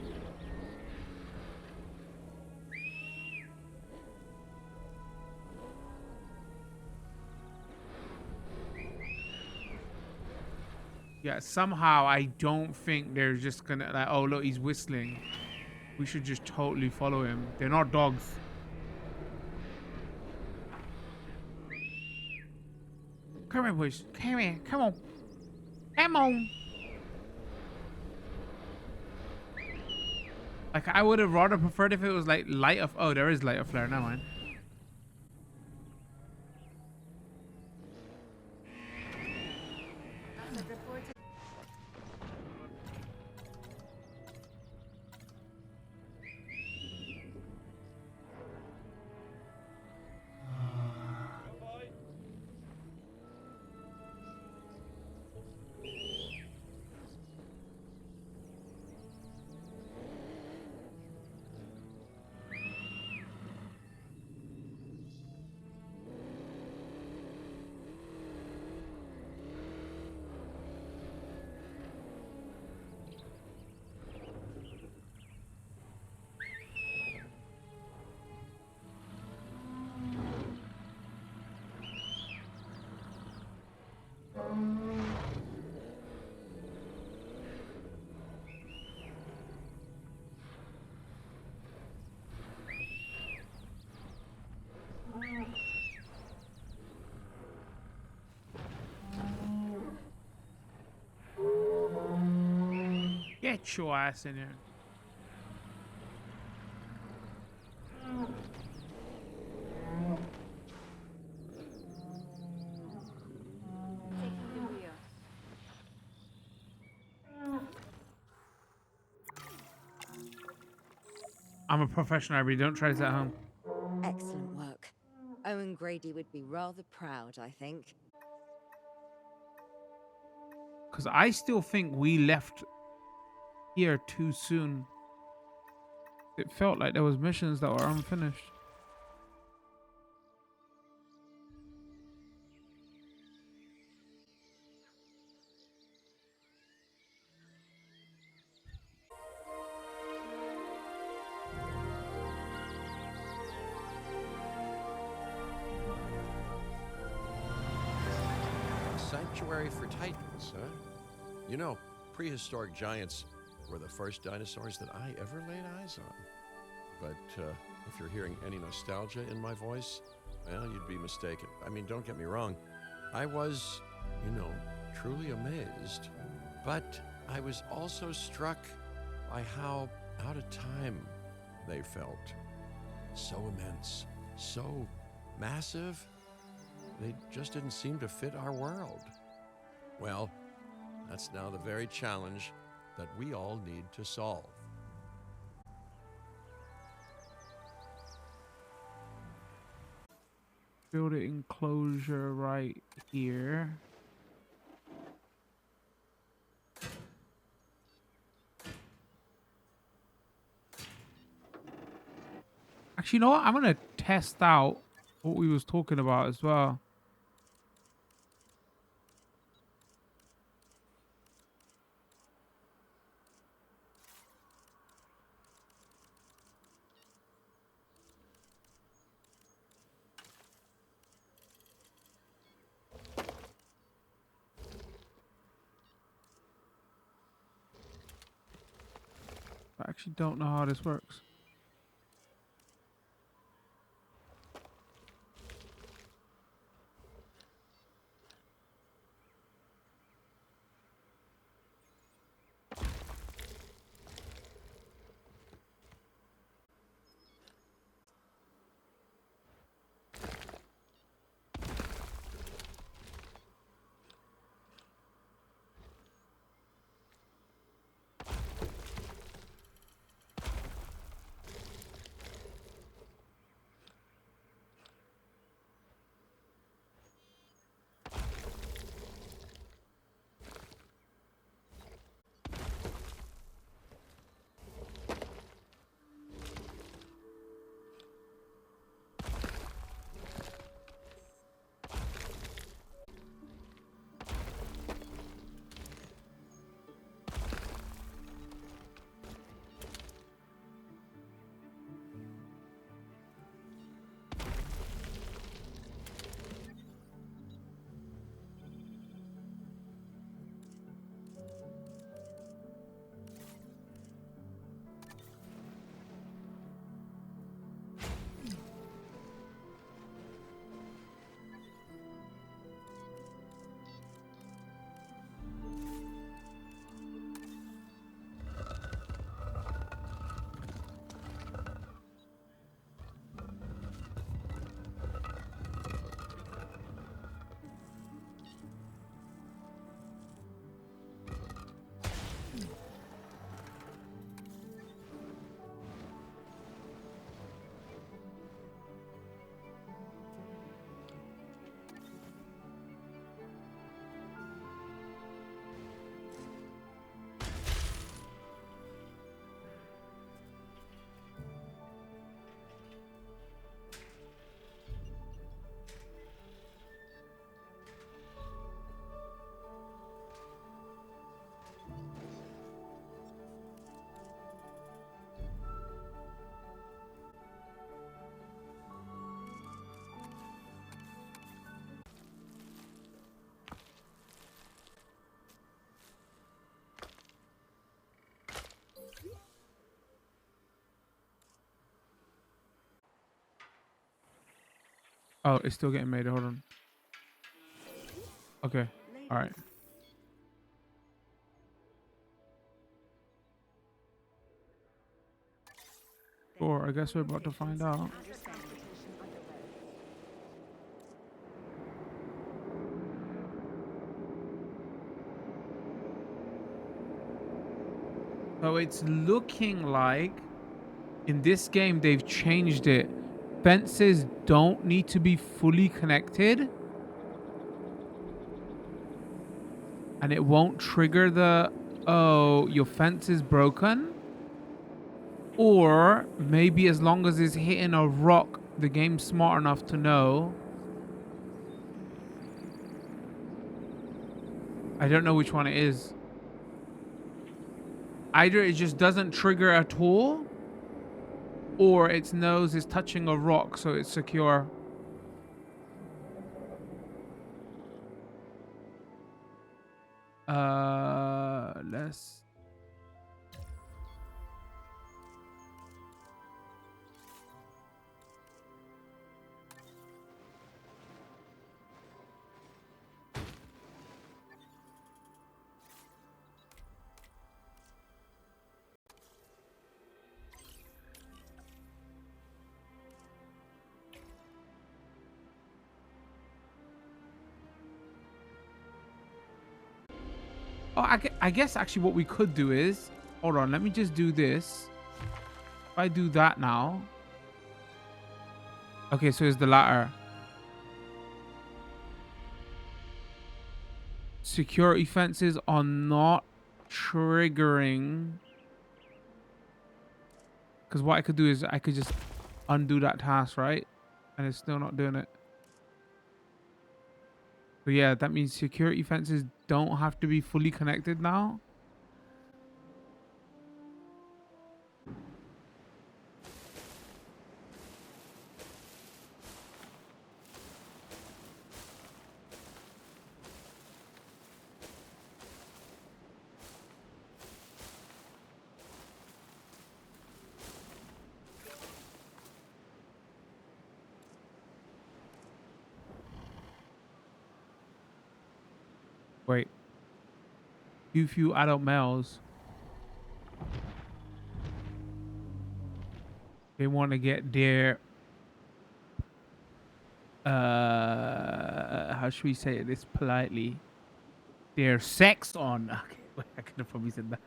Yeah, somehow I don't think they're just gonna like, oh look, he's whistling. We should just totally follow him. They're not dogs. Come here, boys. Come here. Come on. Come on. Like, I would have rather preferred if it was like light of. Oh, there is light of flare. Never mind. Get your ass in there. I'm a professional, everybody. Don't try this at home. Excellent work. Owen Grady would be rather proud, I think. Because I still think we left here too soon. It felt like there was missions that were unfinished. Sanctuary for Titans, huh? You know, prehistoric giants were the first dinosaurs that I ever laid eyes on. But if you're hearing any nostalgia in my voice, well, you'd be mistaken. I mean, don't get me wrong. I was, truly amazed. But I was also struck by how out of time they felt. So immense, so massive. They just didn't seem to fit our world. Well, that's now the very challenge that we all need to solve. Build an enclosure right here. Actually, you know what? I'm gonna test out what we was talking about as well. I actually don't know how this works. Oh, it's still getting made. Hold on. Okay. All right. Sure. I guess we're about to find out. So it's looking like in this game they've changed it. Fences don't need to be fully connected. And it won't trigger the, oh, your fence is broken. Or maybe as long as it's hitting a rock, the game's smart enough to know. I don't know which one it is. Either it just doesn't trigger at all, or its nose is touching a rock, so it's secure. Let's... Oh, I guess actually what we could do is... Hold on, let me just do this. If I do that now... Okay, so it's the latter. Security fences are not triggering. Because what I could do is I could just undo that task, right? And it's still not doing it. So yeah, that means security fences don't have to be fully connected now. Wait. Few adult males. They want to get their how should we say this politely? Their sex on. Okay, wait, I could have probably said that.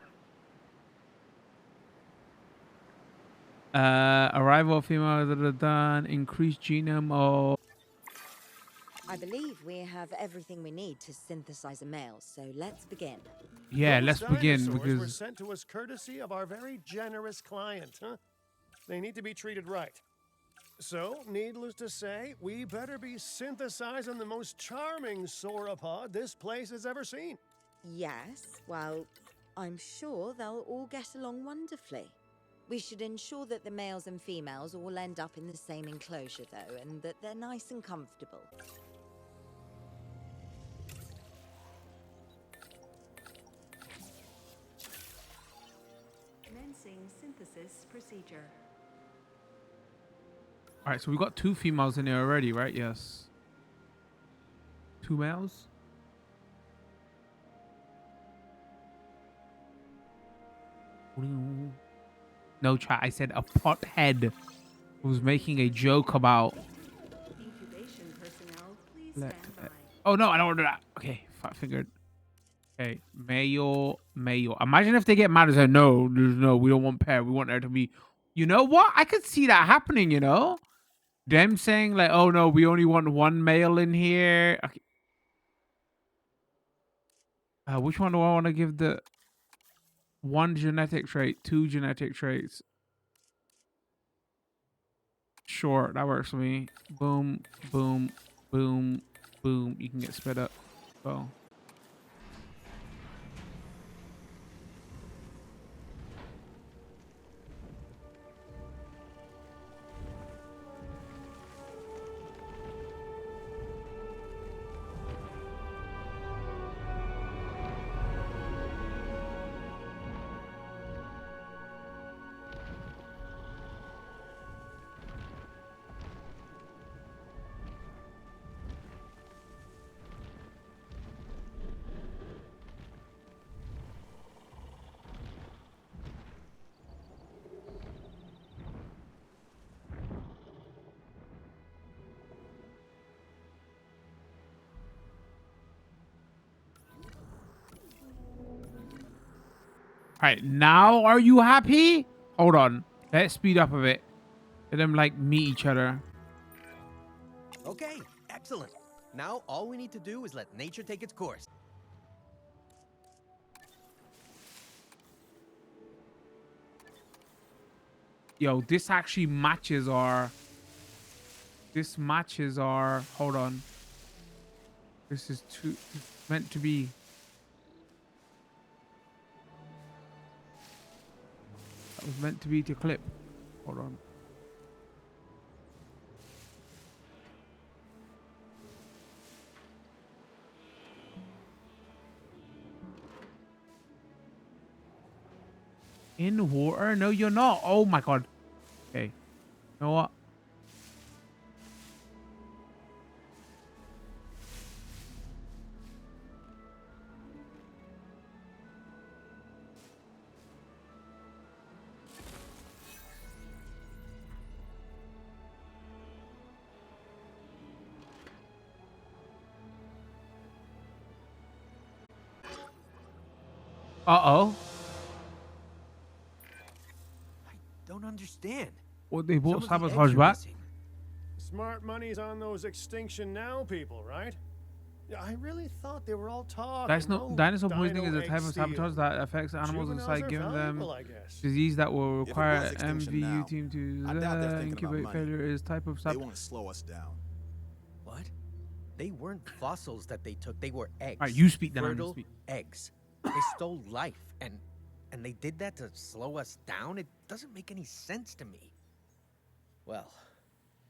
Arrival of females that are done. Increased genome of... I believe we have everything we need to synthesize a male, so let's begin. Yeah, Those let's begin dinosaurs were because... sent to us courtesy of our very generous client, huh? They need to be treated right. So, needless to say, we better be synthesizing the most charming sauropod this place has ever seen. Yes, well, I'm sure they'll all get along wonderfully. We should ensure that the males and females all end up in the same enclosure, though, and that they're nice and comfortable. Commencing synthesis procedure. All right, so we've got 2 females in there already, right? Yes. 2 males. No chat. I said a pothead who's making a joke about... Incubation personnel, please stand by. Oh no, I don't want to do that. Okay, fat fingered. Okay, male. Imagine if they get mad and say, no, we don't want pair. We want there to be... You know what? I could see that happening, you know? Them saying like, oh no, we only want 1 male in here. Okay. Which one do I want to give the 1 genetic trait, 2 genetic traits? Sure, that works for me. Boom, boom, boom, boom. You can get sped up. Oh. right, now are you happy? Hold on. Let's speed up a bit. Let them like meet each other. Okay, excellent. Now all we need to do is let nature take its course. Yo, this actually matches our... This matches our... Hold on. This is too... It's meant to be... That was meant to be to clip. Hold on. In water? No, you're not. Oh my god. Okay. You know what? Uh-oh. Don't understand. Well, they brought Some of the eggs sabotage are back. missing. Smart money's on those extinction now people, right? Yeah, I really thought they were all talk. That's and not dinosaur Dino poisoning is a egg type of steal. sabotage that affects animals Juveniles inside, are giving them valuable, I guess. disease that will If it require was extinction MVU now, team to I doubt they're thinking about incubate money. failure is type of They sabotage. won't slow us down. What? They weren't fossils that they took. They were eggs. Alright, you speak then. I'm gonna Fertile speak. eggs. They stole life, and they did that to slow us down. It doesn't make any sense to me. Well,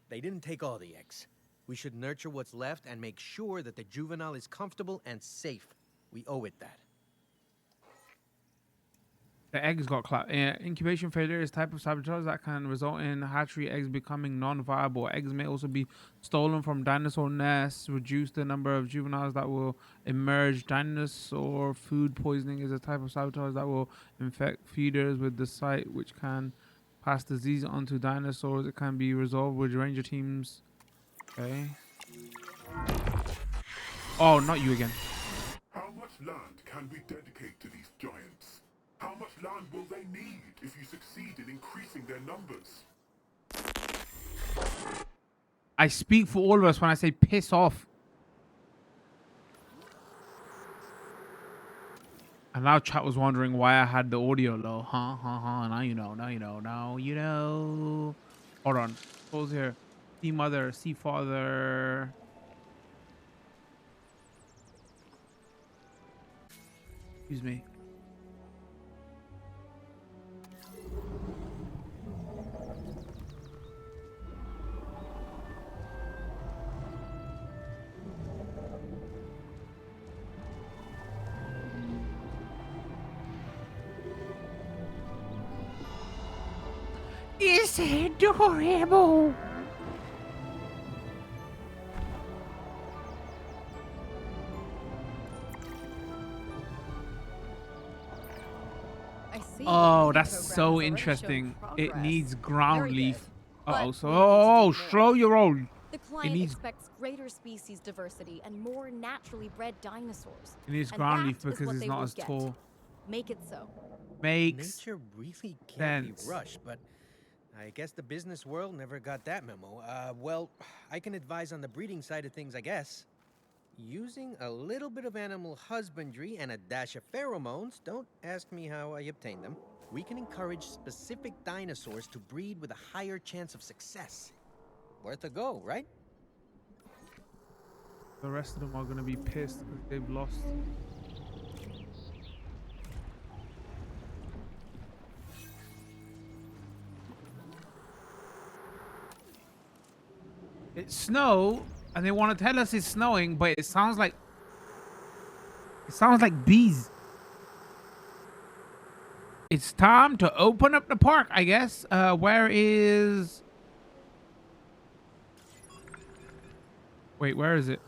they didn't take all the eggs. We should nurture what's left and make sure that the juvenile is comfortable and safe. We owe it that. The eggs got clapped. Incubation failure is type of sabotage that can result in hatchery eggs becoming non-viable. Eggs may also be stolen from dinosaur nests, reduce the number of juveniles that will emerge. Dinosaur food poisoning is a type of sabotage that will infect feeders with the site, which can pass disease onto dinosaurs. It can be resolved with ranger teams. Okay. Oh, not you again. How much land can we dedicate to these giants? How much land will they need if you succeed in increasing their numbers? I speak for all of us when I say piss off. And now chat was wondering why I had the audio low. Now you know. Now you know. Hold on. Pause here. See mother. See father. Excuse me. It's adorable. I see. Oh, the that's program has so already interesting. shown It progress. needs ground Very leaf. good. Uh oh. But So we need to do more. slow your roll. The client needs- expects greater species diversity and more naturally bred dinosaurs. It needs And ground that leaf is because what it's they not will as get. tall. Make it so. Makes Nature really can't sense. be rushed, but I guess the business world never got that memo. Well, I can advise on the breeding side of things, I guess. Using a little bit of animal husbandry and a dash of pheromones, don't ask me how I obtained them, we can encourage specific dinosaurs to breed with a higher chance of success. Worth a go, right? The rest of them are gonna be pissed because they've lost. It's snow, and they want to tell us it's snowing, but it sounds like bees. It's time to open up the park, I guess. Where is? Wait, where is it?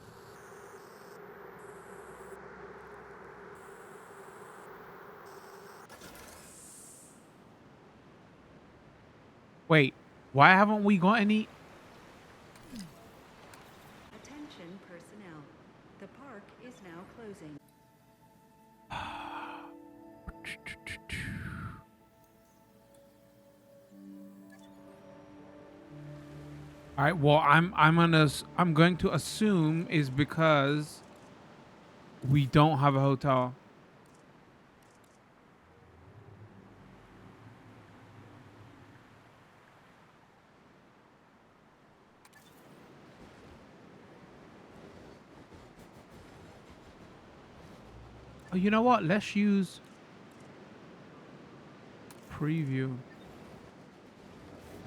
Wait, why haven't we got any? Attention personnel. The park is now closing. All right. Well, I'm going to assume is because we don't have a hotel. Oh, you know what? Let's use preview.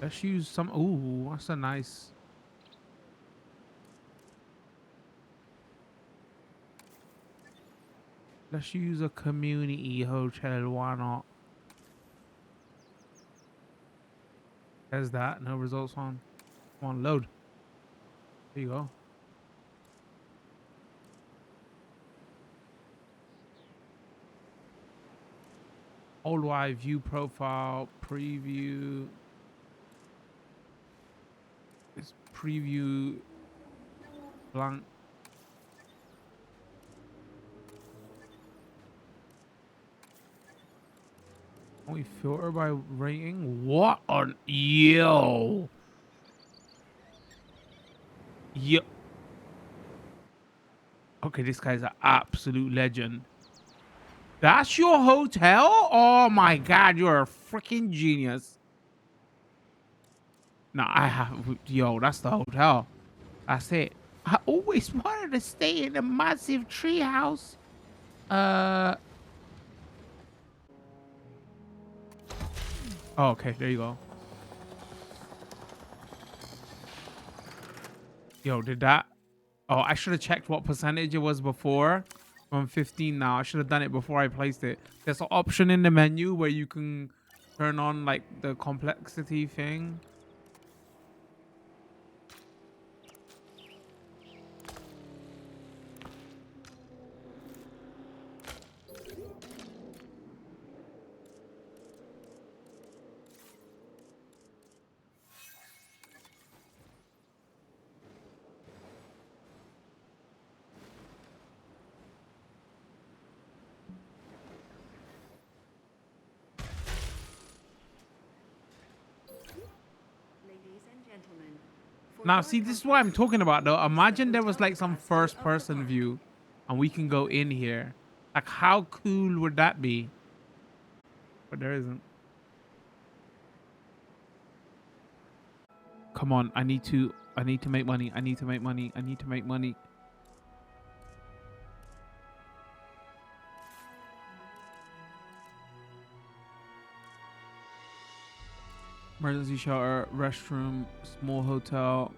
Let's use some. Ooh, that's a nice. Let's use a community hotel. Why not? There's that. No results on. Come on, load. There you go. Old wide view profile preview. It's preview blank. We filter by rating. What on yo? Yo. Okay, this guy's an absolute legend. That's your hotel? Oh my god, you're a freaking genius. No, I have. Yo, that's the hotel. That's it. I always wanted to stay in a massive treehouse. Oh, okay, there you go. Yo, did that? Oh, I should have checked what percentage it was before. I'm 15 now. I should have done it before I placed it. There's an option in the menu where you can turn on like the complexity thing. Ladies and gentlemen, for Now, your see, this is what I'm comfort, talking about, though. please Imagine set there the was like some telecaster of the first-person park. view, and we can go in here. Like, how cool would that be? But there isn't. Come on, I need to make money. I need to make money. I need to make money. Emergency shelter, restroom, small hotel.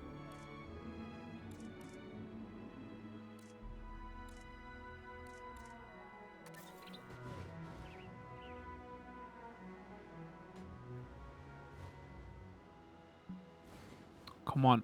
Come on.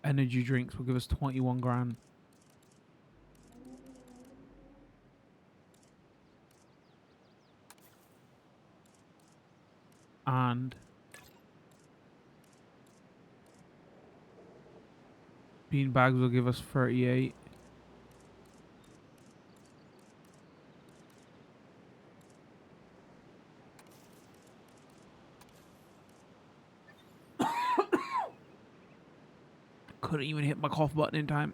Energy drinks will give us 21 grand. And bean bags will give us 38. Couldn't even hit my cough button in time.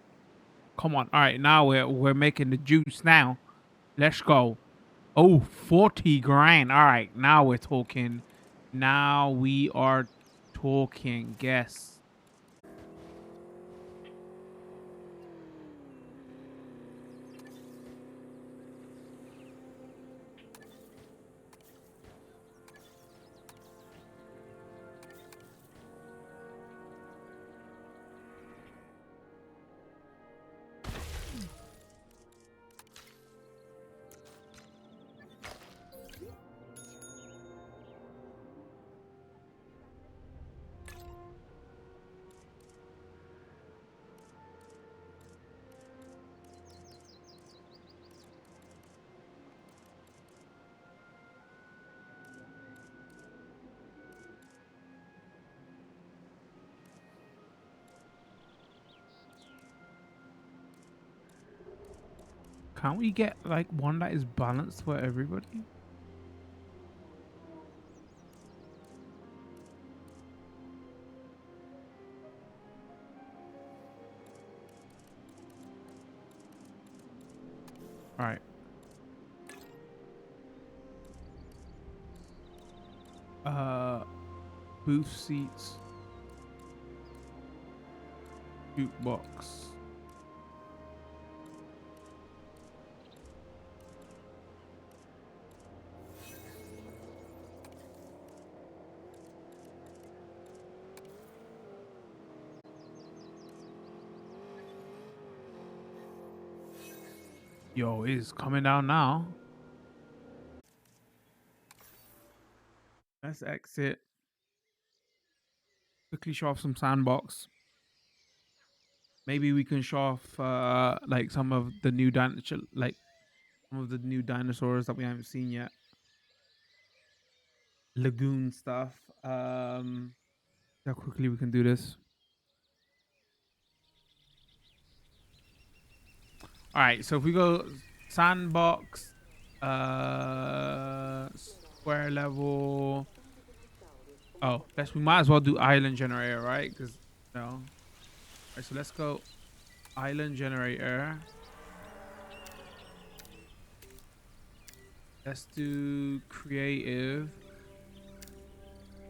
Come on. All right, now we're making the juice now. Let's go. Oh, 40 grand. All right, now we're talking. Now we are talking. Guess. Can't we get like one that is balanced for everybody? All right. Booth seats. Jukebox. Yo, it's coming down now. Let's exit. Quickly show off some Sandbox. Maybe we can show off like some of the new dinosaurs that we haven't seen yet. Lagoon stuff. How quickly we can do this. All right, so if we go Sandbox, square level. Oh, we might as well do island generator, right? Because no. All right, so let's go island generator. Let's do creative.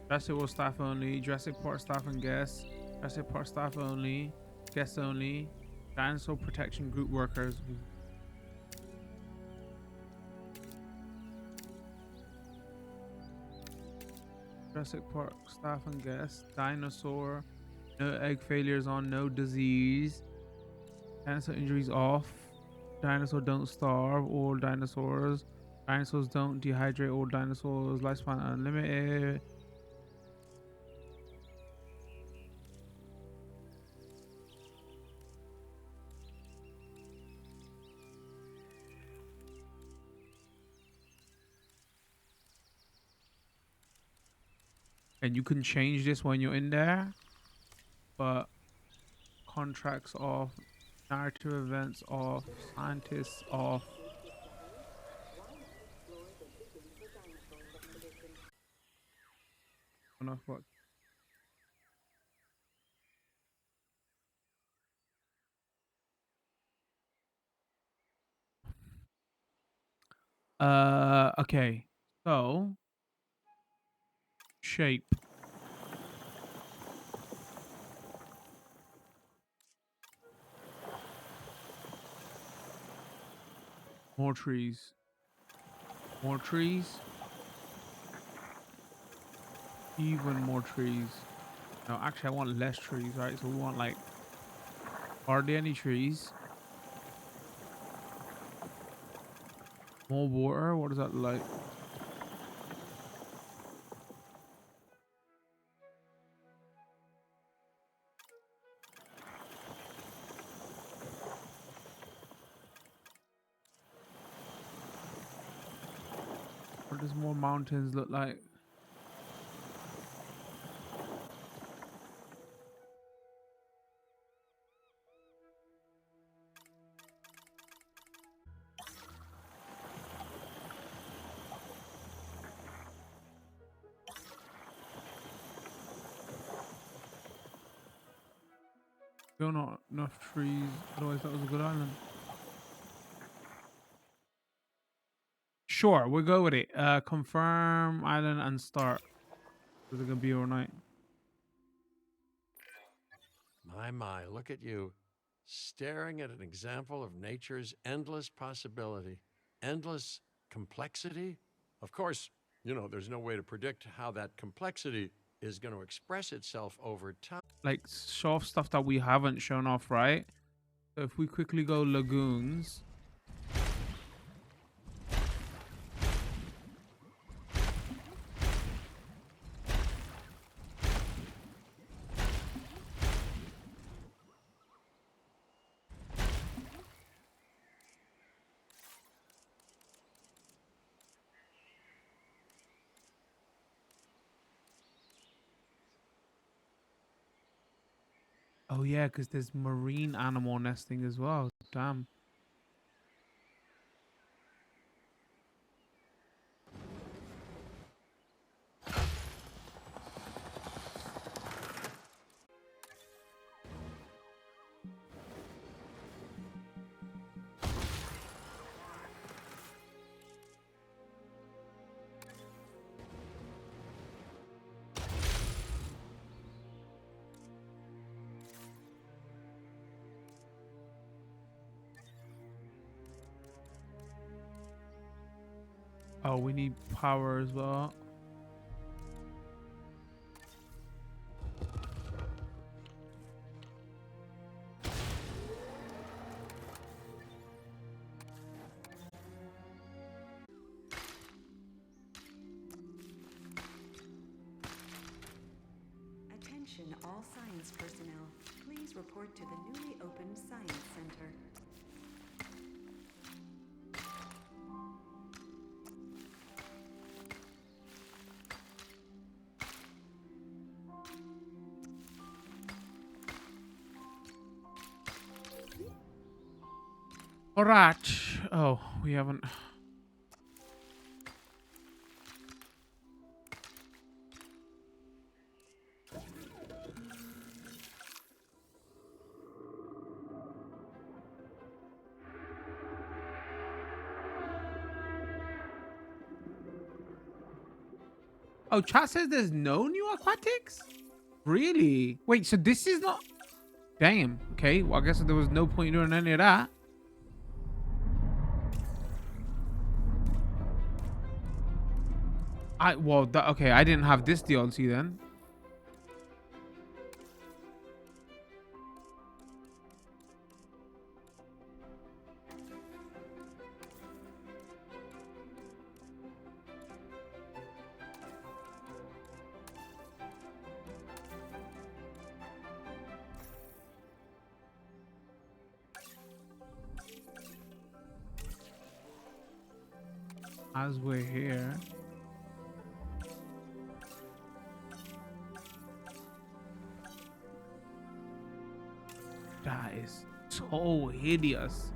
Jurassic World staff only. Jurassic Park staff and guests. Jurassic Park staff only. Guests only. Dinosaur protection group workers. Jurassic Park staff and guests. Dinosaur. No egg failures on. No disease. Dinosaur injuries off. Dinosaur don't starve. All dinosaurs. Dinosaurs don't dehydrate. All dinosaurs. Lifespan unlimited. And you can change this when you're in there, but contracts off, narrative events off, scientists off. Enough what? Okay. So shape. More trees. More trees. Even more trees. No, actually I want less trees, right? So we want like hardly any trees. More water. What does that look like? What does more mountains look like? Still not enough trees. Otherwise, that was a good island. Sure, we'll go with it. Confirm island and start. Is it gonna be overnight? My, look at you, staring at an example of nature's endless possibility, endless complexity. Of course, there's no way to predict how that complexity is going to express itself over time. Like show off stuff that we haven't shown off, right? So if we quickly go lagoons. Oh yeah, because there's marine animal nesting as well. Damn. Oh, we need power as well. Attention all science personnel. Please report to the newly opened Science Center. Alright. Oh, we haven't. Oh, chat says there's no new aquatics? Really? Wait, so this is not... Damn. Okay, well, I guess there was no point doing any of that. Okay, I didn't have this DLC then. As we're here. That is so hideous.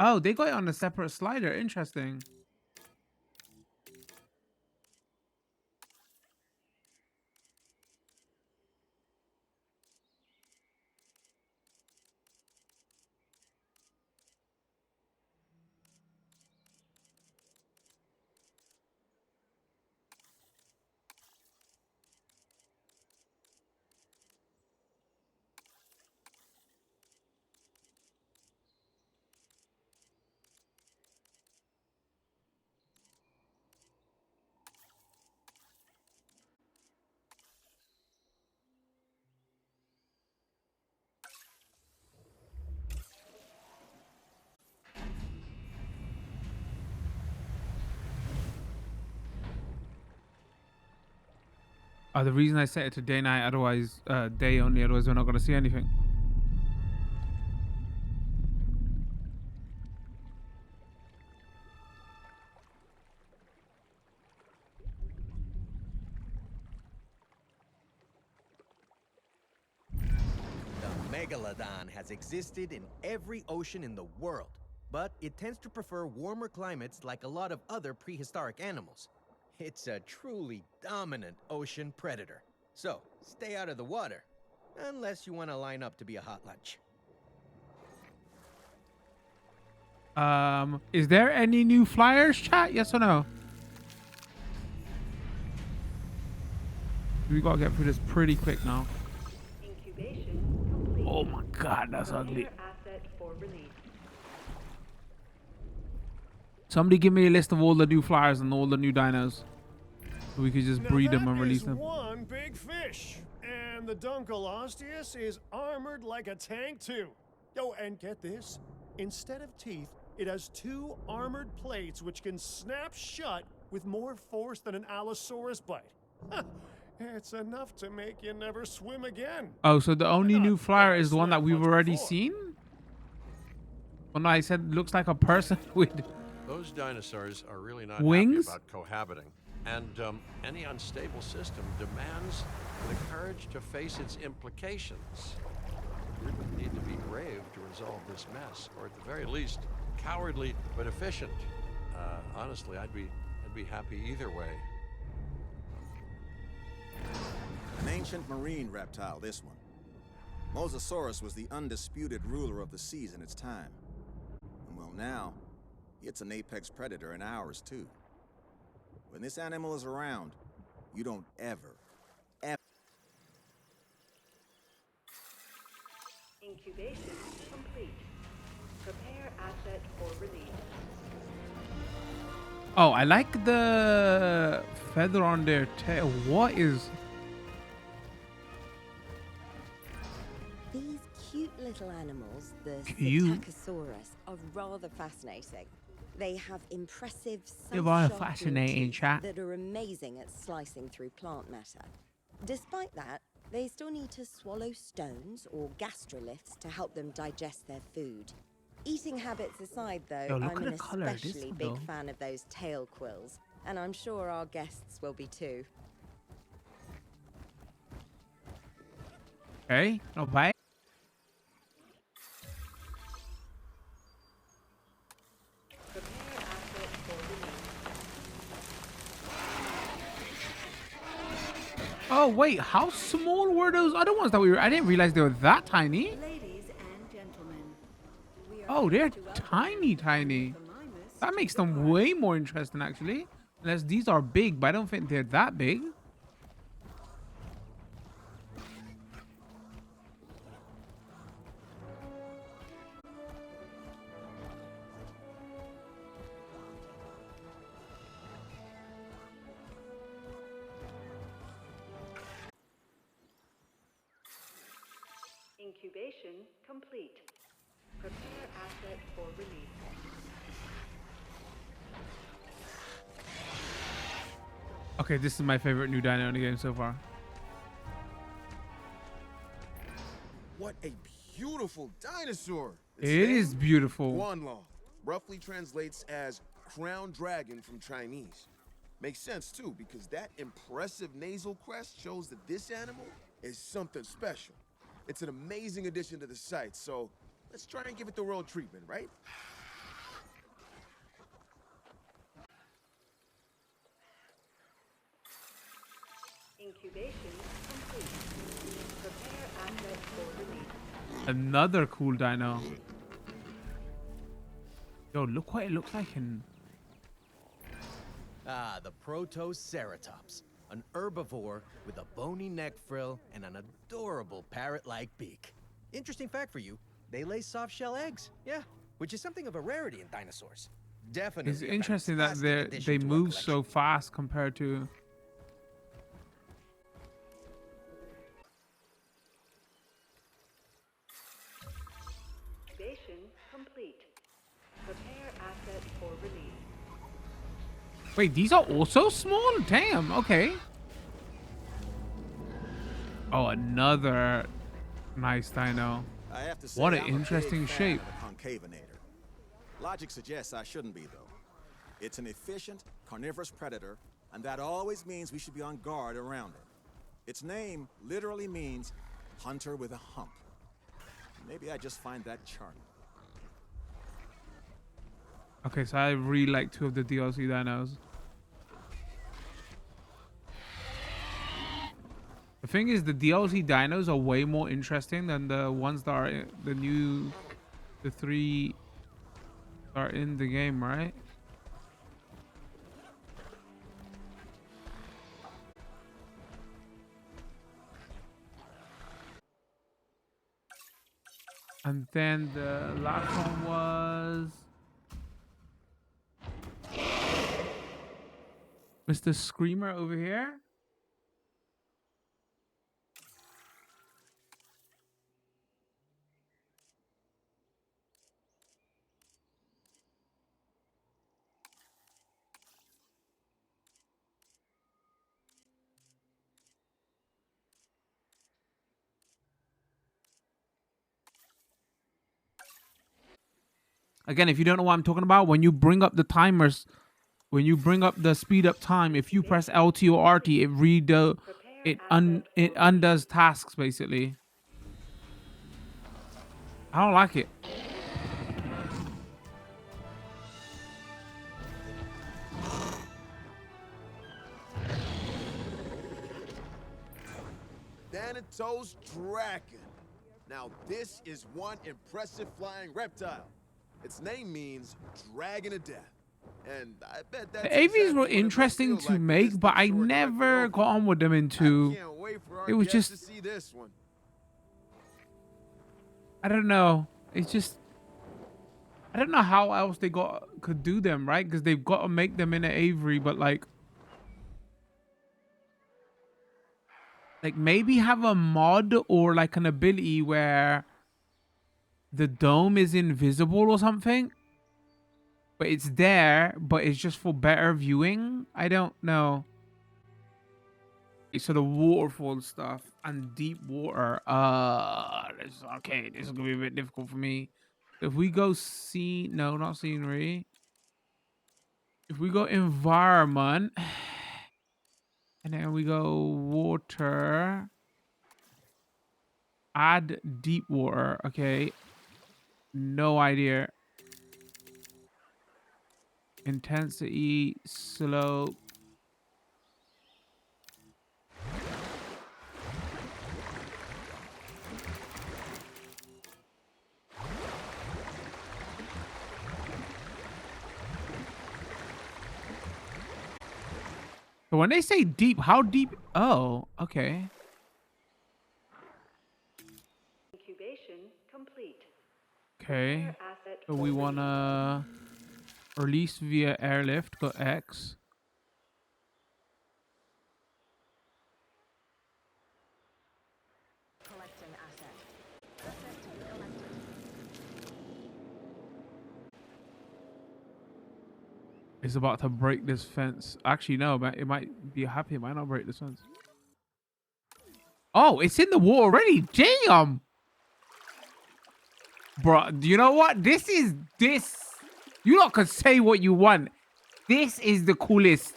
Oh, they got it on a separate slider. Interesting. The reason I set it to day night, otherwise day only, otherwise we're not going to see anything. The megalodon has existed in every ocean in the world, but it tends to prefer warmer climates like a lot of other prehistoric animals. It's a truly dominant ocean predator. So, stay out of the water, unless you want to line up to be a hot lunch. Is there any new flyers, chat? Yes or no? We gotta get through this pretty quick now. Incubation complete. Oh my god, that's ugly. Asset for release. Somebody give me a list of all the new flyers and all the new dinos. So we could just Now breed them that and release is them. one big fish, and the Dunkleosteus is armored like a tank too. Oh, and get this: instead of teeth, it has 2 armored plates which can snap shut with more force than an Allosaurus bite. It's enough to make you never swim again. Oh, so the only Not new flyer that I is the one that swam we've once already before. seen? Well, no, I said looks like a person with... Those dinosaurs are really not Wings? happy about cohabiting. And any unstable system demands the courage to face its implications. We would need to be brave to resolve this mess, or at the very least, cowardly but efficient. Honestly, I'd be happy either way. An ancient marine reptile, this one. Mosasaurus was the undisputed ruler of the seas in its time. And well, now, it's an apex predator in ours, too. When this animal is around, you don't ever. Incubation complete. Prepare asset for release. Oh, I like the feather on their tail. What is... These cute little animals, the Cute. Psittacosaurus, are rather fascinating. They have impressive, They are sharp fascinating, teeth chat. that are amazing at slicing through plant matter. Despite that, they still need to swallow stones or gastroliths to help them digest their food. Eating habits aside, though, Yo, look I'm at an the color of this especially one, big though. fan of those tail quills, and I'm sure our guests will be too. Okay, not bad. Prepare asset for release. Oh wait, how small were those other ones that we were? I didn't realize they were that tiny. Ladies and gentlemen, we are Oh, they're proud to welcome tiny, tiny. the Mimas That to makes the them park. way more interesting, actually. Unless these are big, but I don't think they're that big. Incubation complete. Prepare asset for release. Okay, this is my favorite new dino in the game so far. What a beautiful dinosaur! It is beautiful. Guanlong roughly translates as crown dragon from Chinese. Makes sense too, because that impressive nasal crest shows that this animal is something special. It's an amazing addition to the site, so let's try and give it the royal treatment, right? Incubation complete. Prepare asset for release. Another cool dino. Yo, look what it looks like in... Ah, the Protoceratops, an herbivore with a bony neck frill and an adorable parrot-like beak. Interesting fact for you, they lay soft-shell eggs. Yeah, which is something of a rarity in dinosaurs. Definitely. It's a interesting that fantastic addition they to our move collection. so fast compared to... Incubation complete. Prepare asset for release. Wait, these are also small? Damn, okay. Oh, another nice dino. I have to say, What an I'm a big interesting fan shape. of the Concavinator. Logic suggests I shouldn't be, though. It's an efficient, carnivorous predator, and that always means we should be on guard around it. Its name literally means hunter with a hump. Maybe I just find that charming. Okay, so I really like two of the DLC dinos. The thing is, the DLC dinos are way more interesting than the ones that are the three are in the game, right? And then the last one was Mr. Screamer over here. Again, if you don't know what I'm talking about, when you bring up the timers, when you bring up the speed up time, if you press LT or RT, it undoes tasks basically. I don't like it. Thanatos Dragon. Now this is one impressive flying reptile. Its name means dragon of death. And I bet that's The AVs exactly were what it must interesting feel to like make, but I distant shore never directly got on with them over. into. I can't wait for our It was guests just, to see this one. I don't know. It's just, I don't know how else they could do them, right? Because they've got to make them in an Avery, but like maybe have a mod or like an ability where the dome is invisible or something, but it's there, but it's just for better viewing. I don't know. So the waterfall stuff and deep water. Okay. This is gonna be a bit difficult for me. If we go no, not scenery. If we go environment, and then we go water, add deep water. Okay, no idea. Intensity, slope. So when they say deep, how deep? Oh, okay. Incubation complete. Okay. Asset So we wanna release via airlift. Go X. collecting asset. Asset to be collected. It's about to break this fence. Actually, no, it might be happy. It might not break this fence. Oh, it's in the water already. Damn. Bro, do you know what? This. You lot can say what you want. This is the coolest.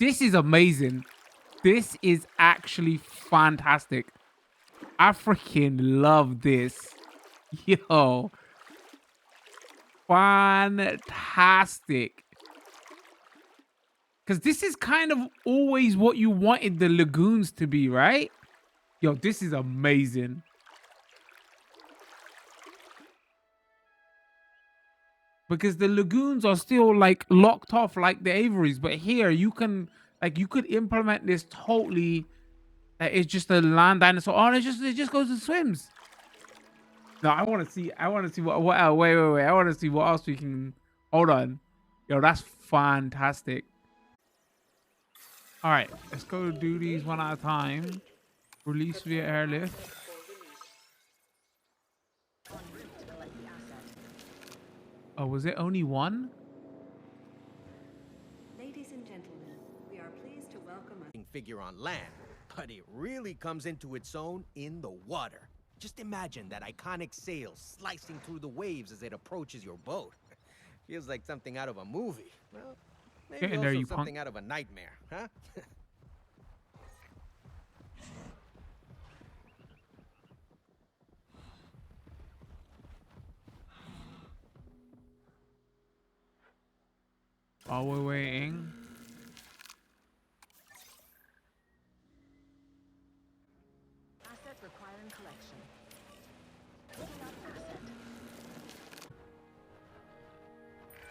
This is amazing. This is actually fantastic. I freaking love this. Yo. Fantastic. Because this is kind of always what you wanted the lagoons to be, right? Yo, this is amazing. Because the lagoons are still like locked off like the Averys, but here you can you could implement this totally. It's just a land dinosaur. Oh, it just goes and swims. No, I want to see what else. Wait. I want to see what else we can. Hold on. Yo, that's fantastic. All right, let's go do these one at a time. Release via airlift. Oh, was it only one? Ladies and gentlemen, we are pleased to welcome a Figure on land, but it really comes into its own in the water. Just imagine that iconic sail slicing through the waves as it approaches your boat. Feels like something out of a movie. Well, maybe Get in there, also you punk. something out of a nightmare, huh? While we're waiting. asset requiring collection.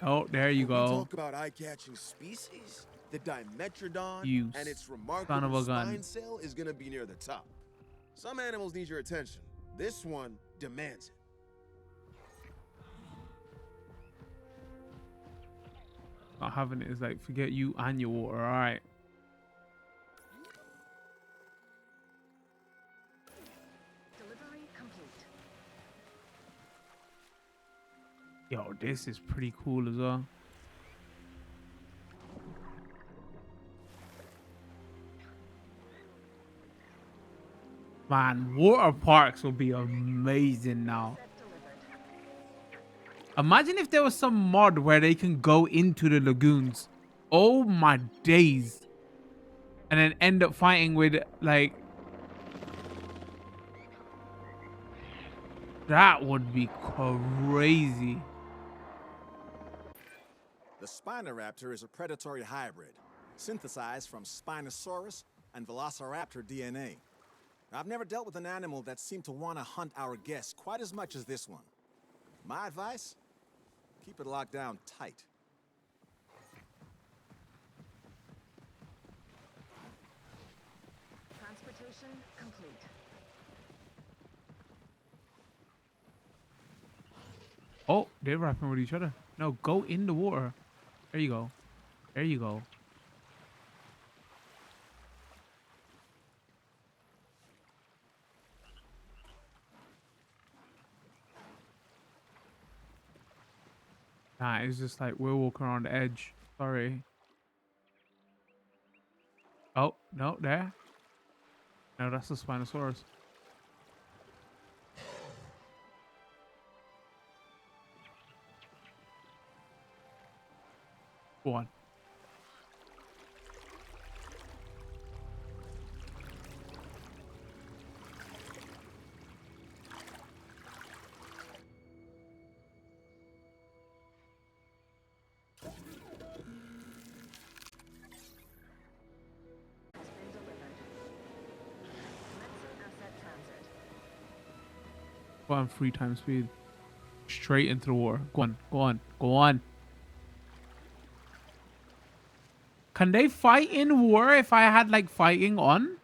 Oh, there you We go. talk about eye-catching species. The Dimetrodon You and its son of remarkable a gun. spine cell is gonna be near the top. Some animals need your attention. This one demands it. Not having it is like forget you and your water. All right. Delivery complete. Yo, this is pretty cool as well. Man, water parks will be amazing now. Imagine if there was some mod where they can go into the lagoons. Oh my days. And then end up fighting with like... That would be crazy. The Spinoraptor is a predatory hybrid, synthesized from Spinosaurus and Velociraptor DNA. I've never dealt with an animal that seemed to want to hunt our guests quite as much as this one. My advice? Keep it locked down tight. Transportation complete. Oh, they're rapping with each other. No, go in the water. There you go. There you go. Nah, it's just like we're walking around the edge. Sorry. Oh, no, there. No, that's the Spinosaurus. Go on. Has been delivered. Commencing asset transit. Go on, 3 times speed. Straight into the water. Go on, go on, go on. Can they fight in war if I had like fighting on?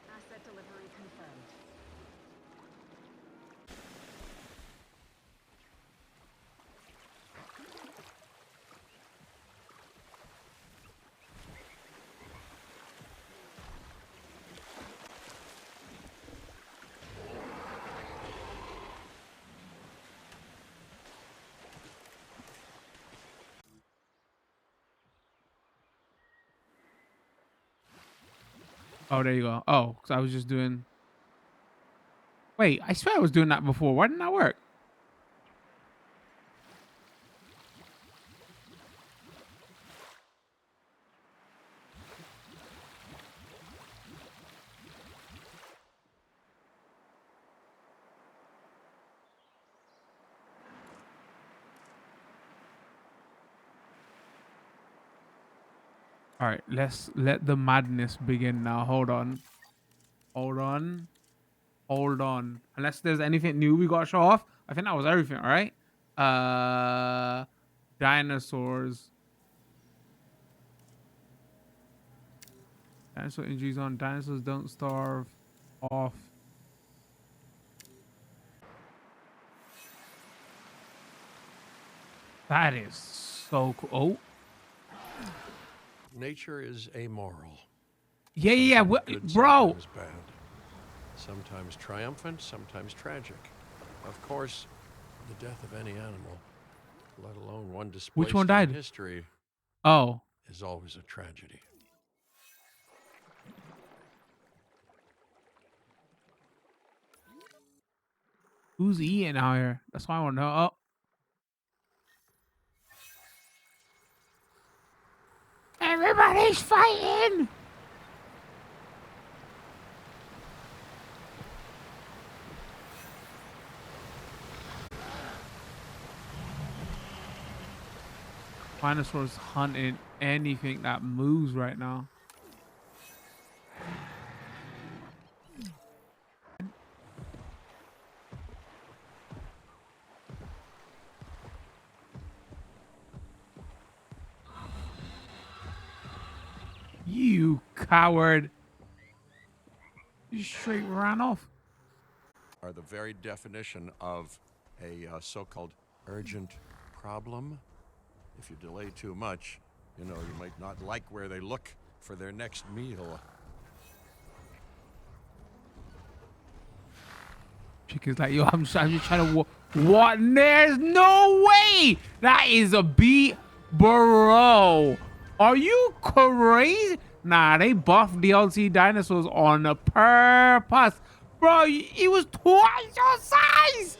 Asset delivery confirmed. Oh, there you go. Oh, because I was just doing... Wait, I swear I was doing that before. Why didn't that work? All right, let's let the madness begin now. Hold on. Hold on. Hold on. Unless there's anything new we got to show off. I think that was everything, all right? Dinosaurs. Dinosaur injuries on. Dinosaurs don't starve off. That is so cool. Oh. Nature is amoral. Yeah, yeah, yeah. Sometimes good, Bro. Sometimes bad. Sometimes triumphant, sometimes tragic. Of course, the death of any animal, let alone one displaced Which one died? in history, Oh. is always a tragedy. Who's eating out here? That's why I want to know. Oh. Everybody's fighting! Dinosaurs hunting anything that moves right now. You coward. You straight ran off. Are the very definition of a so-called urgent problem. If you delay too much, you know, you might not like where they look for their next meal. Chicken's like, yo, I'm just trying to what? There's no way. That is a beat, bro. Are you crazy? Nah, they buffed DLC dinosaurs on a purpose, bro. He was twice your size.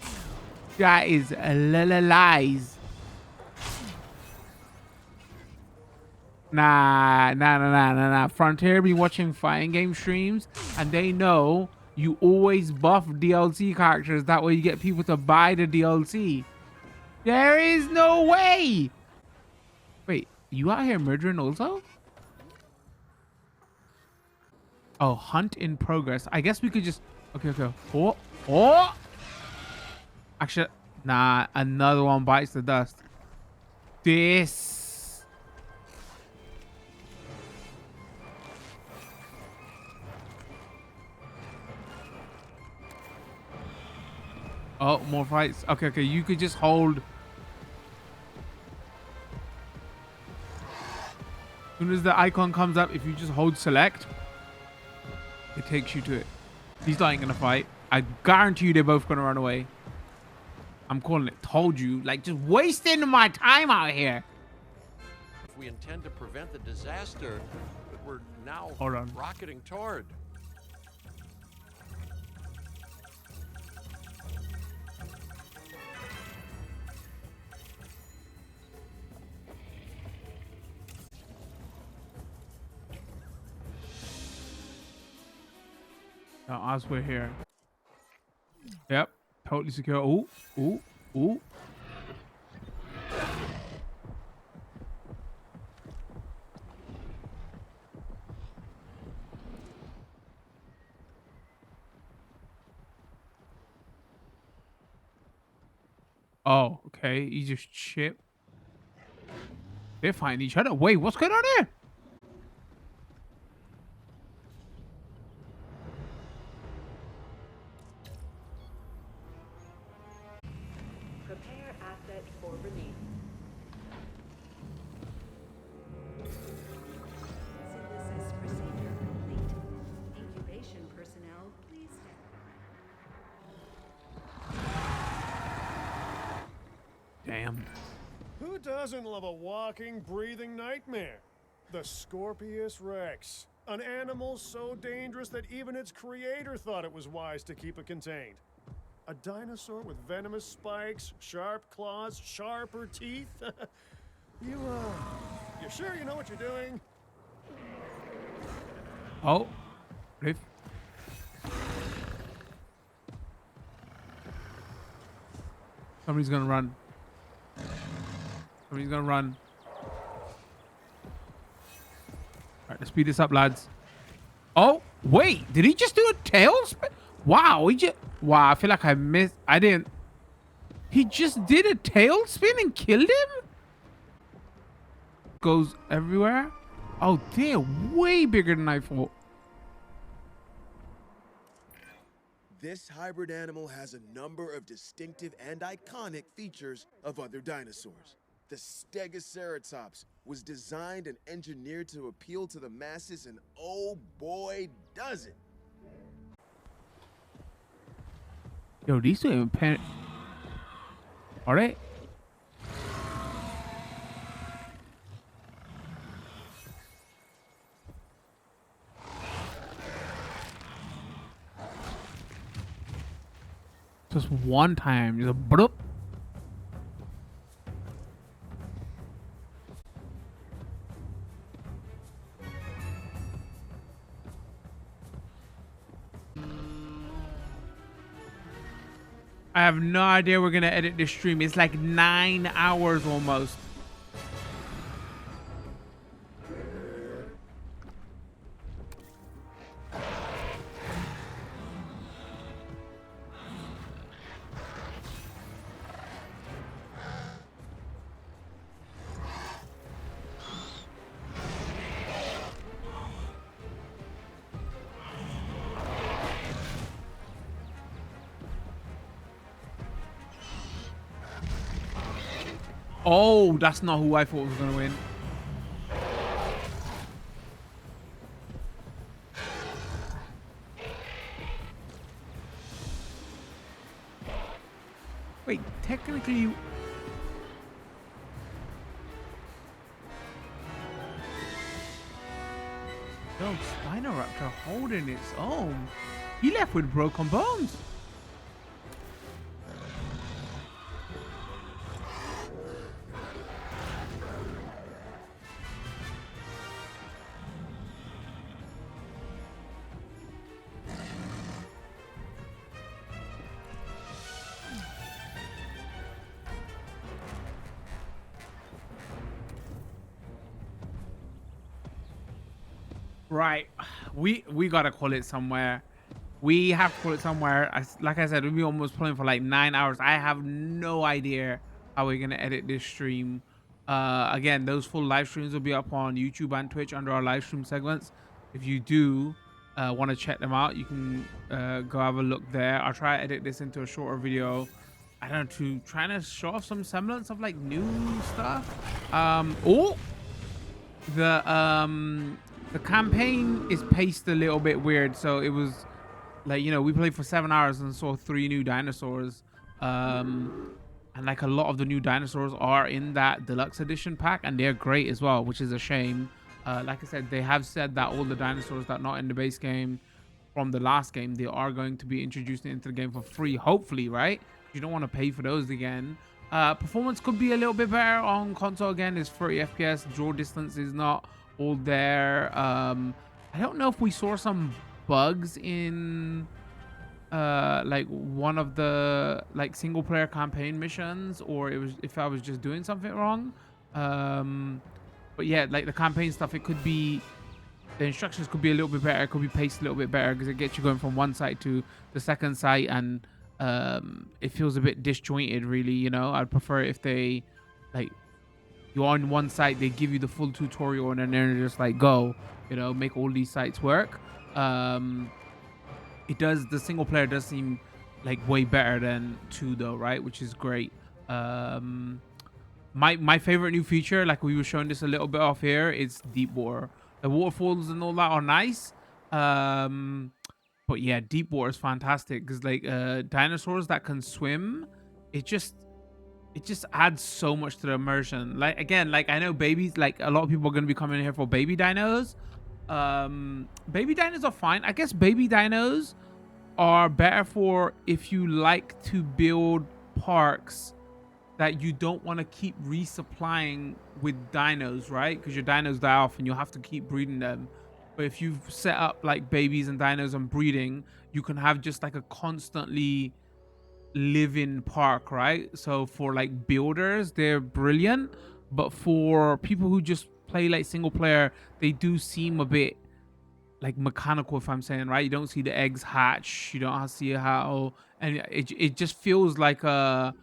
That is lies. Nah. Frontier be watching fighting game streams, and they know you always buff DLC characters. That way you get people to buy the DLC. There is no way. Wait, you out here murdering also? Oh, hunt in progress. I guess we could just... Okay. Oh! Actually, nah, another one bites the dust. This... Oh, more fights. Okay, you could just hold... As soon as the icon comes up, if you just hold select, it takes you to it. He's not gonna fight. I guarantee you they're both gonna run away. I'm calling it. Told you. Like, just wasting my time out here. If we intend to prevent the disaster that we're now Hold on. rocketing toward. As we're here. Yep. Totally secure. Ooh. Oh, okay. You just chip. They're fighting each other. Wait, what's going on here? Prepare asset for release. Synthesis procedure complete. Incubation personnel, please stand. Damn. Who doesn't love a walking, breathing nightmare? The Scorpius Rex. An animal so dangerous that even its creator thought it was wise to keep it contained. A dinosaur with venomous spikes, sharp claws, sharper teeth. You sure you know what you're doing? Oh. Riff. Somebody's gonna run. Somebody's gonna run. Alright, let's speed this up, lads. Oh, wait. Did he just do a tailspin? Wow, wow, I feel like I missed. I didn't. He just did a tailspin and killed him? Goes everywhere? Oh, they're way bigger than I thought. This hybrid animal has a number of distinctive and iconic features of other dinosaurs. The Stegoceratops was designed and engineered to appeal to the masses, and oh boy, does it! Yo, these two even pen. All right. Just one time, just a bloop. I have no idea we're gonna edit this stream. It's like 9 hours almost. Oh, that's not who I thought was gonna win. Wait, technically you... Yo, Spinoraptor holding its own. He left with broken bones. Right. We gotta call it somewhere. We have to call it somewhere. Like I said, we've been almost playing for like 9 hours. I have no idea how we're gonna edit this stream. Again, those full live streams will be up on YouTube and Twitch under our live stream segments. If you do want to check them out, you can go have a look there. I'll try to edit this into a shorter video. I don't know, to trying to show off some semblance of like new stuff. Oh, the campaign is paced a little bit weird, so it was like, you know, we played for 7 hours and saw 3 new dinosaurs, and like a lot of the new dinosaurs are in that deluxe edition pack, and they're great as well, which is a shame. Like I said, they have said that all the dinosaurs that are not in the base game from the last game, they are going to be introduced into the game for free, hopefully, right? You don't want to pay for those again. Performance could be a little bit better on console. Again, it's 30 FPS, draw distance is not all there. I don't know if we saw some bugs in like one of the like single player campaign missions, or it was if I was just doing something wrong. But yeah, like the campaign stuff, it could be, the instructions could be a little bit better, it could be paced a little bit better, because it gets you going from one site to the second site, and it feels a bit disjointed, really. You know, I'd prefer if they, like, you're on one site, they give you the full tutorial, and then they're just like, go, you know, make all these sites work. It does, the single player does seem like way better than 2 though, right? Which is great. My favorite new feature, like we were showing this a little bit off here, is deep water. The waterfalls and all that are nice. But yeah, deep water is fantastic, because like dinosaurs that can swim, it just adds so much to the immersion. Like, again, like I know babies, like a lot of people are going to be coming here for baby dinos. Baby dinos are fine. I guess baby dinos are better for if you like to build parks that you don't want to keep resupplying with dinos, right? Because your dinos die off and you'll have to keep breeding them. But if you've set up like babies and dinos and breeding, you can have just like a constantly living park, right? So for like builders, they're brilliant. But for people who just play like single player, they do seem a bit like mechanical, if I'm saying, right? You don't see the eggs hatch, you don't see how, and it just feels like a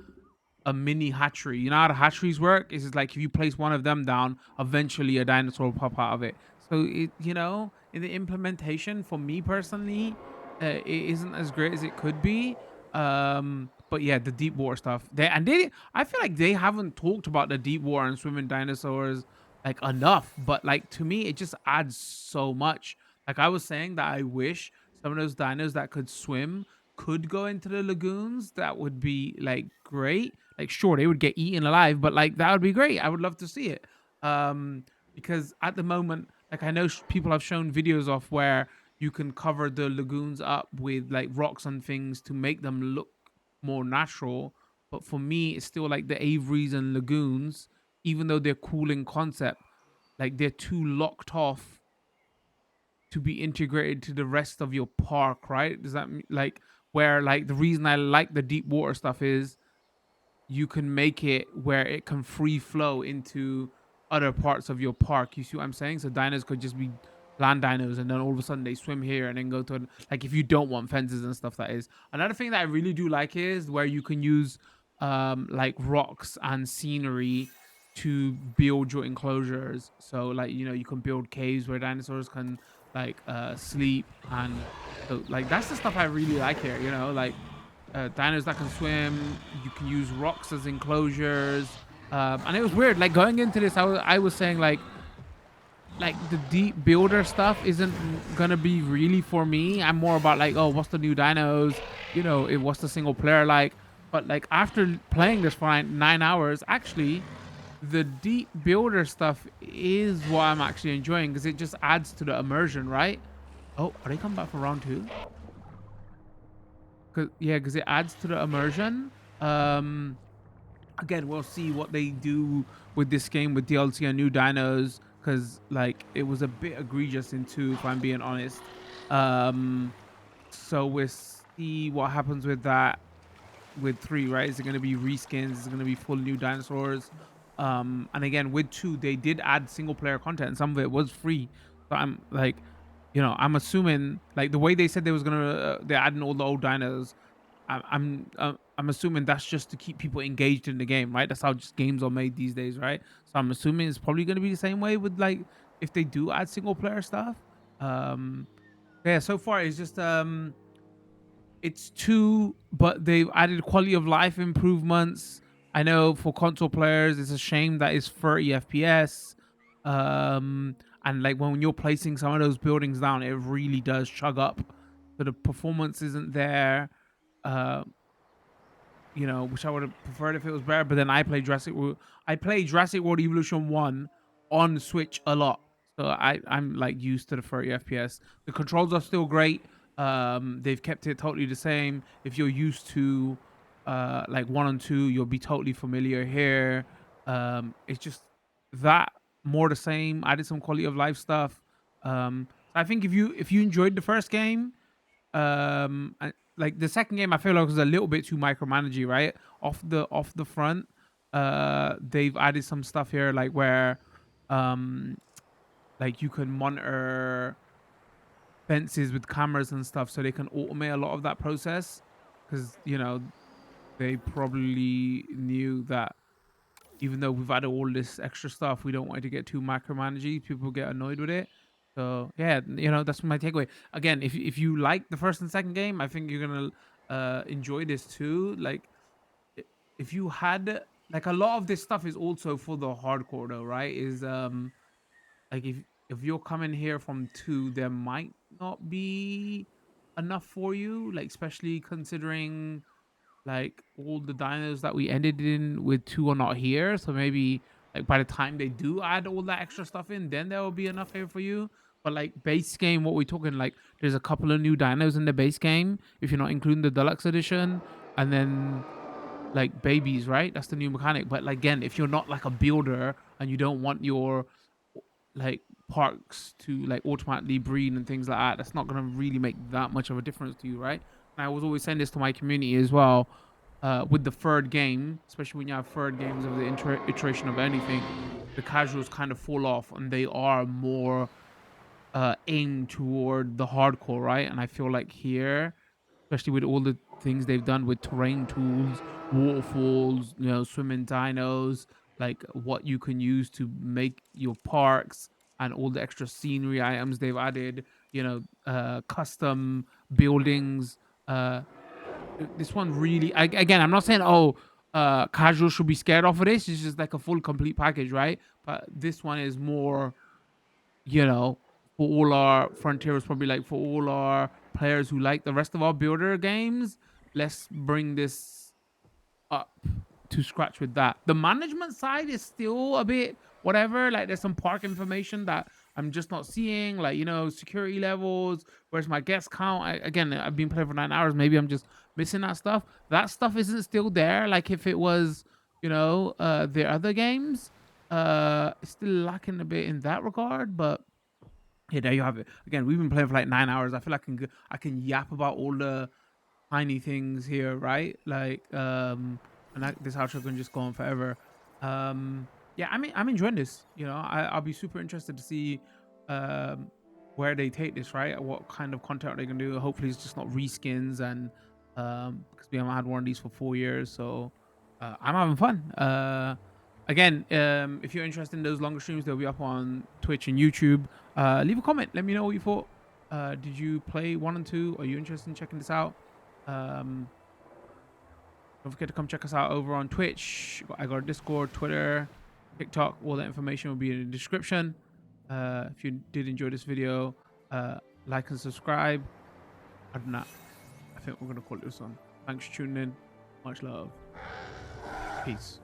mini hatchery. You know how the hatcheries work? It's just like if you place one of them down, eventually a dinosaur will pop out of it. So it, you know, in the implementation, for me personally, it isn't as great as it could be. But yeah, the deep water stuff, I feel like they haven't talked about the deep water and swimming dinosaurs like enough. But like, to me, it just adds so much. Like I was saying, that I wish some of those dinos that could swim could go into the lagoons. That would be like great. Like, sure, they would get eaten alive, but like that would be great. I would love to see it. Because at the moment, like I know people have shown videos of where you can cover the lagoons up with like rocks and things to make them look more natural. But for me, it's still like the Averys and lagoons, even though they're cool in concept, like they're too locked off to be integrated to the rest of your park, right? Does that mean, like, where like the reason I like the deep water stuff is you can make it where it can free flow into other parts of your park. You see what I'm saying? So dinos could just be land dinos, and then all of a sudden they swim here and then go to, like, if you don't want fences and stuff. That is another thing that I really do like, is where you can use like rocks and scenery to build your enclosures. So like, you know, you can build caves where dinosaurs can like sleep, and so like that's the stuff I really like here, you know, like dinos that can swim. You can use rocks as enclosures, and it was weird, like going into this, I was saying like the deep builder stuff isn't gonna be really for me. I'm more about like, oh, what's the new dinos, you know, what's the single player like. But like after playing this for 9 hours, actually the deep builder stuff is what I'm actually enjoying, because it just adds to the immersion, right? Oh, are they coming back for round 2? Because it adds to the immersion. Again, we'll see what they do with this game with DLC and new dinos, because like it was a bit egregious in 2, if I'm being honest. So we'll see what happens with that with 3, right? Is it going to be reskins? Is it going to be full new dinosaurs? And again, with 2, they did add single player content, and some of it was free. So I'm like, you know, I'm assuming like the way they said they was gonna they're adding all the old dinos. I'm assuming that's just to keep people engaged in the game, right? That's how just games are made these days, right? So I'm assuming it's probably gonna be the same way with like if they do add single player stuff. Um, yeah. So far, it's just it's two, but they've added quality of life improvements. I know for console players, it's a shame that it's 30 FPS. And like when you're placing some of those buildings down, it really does chug up. So the performance isn't there. Uh, you know, which I would have preferred if it was better. But then I played Jurassic World Evolution 1 on Switch a lot. So I'm like used to the 30 FPS. The controls are still great. They've kept it totally the same. If you're used to like 1 and 2, you'll be totally familiar here. It's just that more the same. Added some quality of life stuff. I think if you enjoyed the first game, like the second game, I feel like was a little bit too micromanagey, right? Off the front, they've added some stuff here, like where, like you can monitor fences with cameras and stuff, so they can automate a lot of that process, because you know they probably knew that even though we've added all this extra stuff, we don't want it to get too micromanagey. People get annoyed with it. So yeah, you know, that's my takeaway. Again, if you like the first and second game, I think you're gonna enjoy this too. Like i- if you had like a lot of this stuff is also for the hardcore though, right? Is like if you're coming here from 2, there might not be enough for you, like especially considering like all the dinos that we ended in with 2 are not here. So maybe like by the time they do add all that extra stuff in, then there will be enough here for you. But like base game, what we're talking, like there's a couple of new dinos in the base game if you're not including the deluxe edition, and then like babies, right? That's the new mechanic. But like, again, if you're not like a builder and you don't want your like parks to like automatically breed and things like that, that's not gonna really make that much of a difference to you, right? And I was always saying this to my community as well. With the third game, especially when you have third games of the iteration of anything, the casuals kind of fall off and they are more aimed toward the hardcore, right? And I feel like here, especially with all the things they've done with terrain tools, waterfalls, you know, swimming dinos, like what you can use to make your parks and all the extra scenery items they've added, you know, custom buildings. This one really, again, I'm not saying, oh, casual should be scared off of this. It's just like a full complete package, right? But this one is more, you know, for all our frontiers, probably like for all our players who like the rest of our builder games, let's bring this up to scratch with that. The management side is still a bit whatever. Like there's some park information that I'm just not seeing, like, you know, security levels, where's my guest count. Again, I've been playing for 9 hours, maybe I'm just missing that stuff. That stuff isn't still there, like if it was, you know, the other games. It's still lacking a bit in that regard, but yeah, there you have it. Again, we've been playing for like 9 hours. I feel like I can yap about all the tiny things here, right? Like, and this outro can just go on forever. Yeah, I mean, I'm enjoying this. You know, I'll be super interested to see where they take this, right? What kind of content they can do. Hopefully, it's just not reskins, and because we haven't had one of these for 4 years, so I'm having fun. Again, if you're interested in those longer streams, they'll be up on Twitch and YouTube. Leave a comment. Let me know what you thought. Did you play 1 and 2? Are you interested in checking this out? Don't forget to come check us out over on Twitch. I got a Discord, Twitter, TikTok. All that information will be in the description. If you did enjoy this video, like and subscribe. Other than that, I think we're going to call it this one. Thanks for tuning in. Much love. Peace.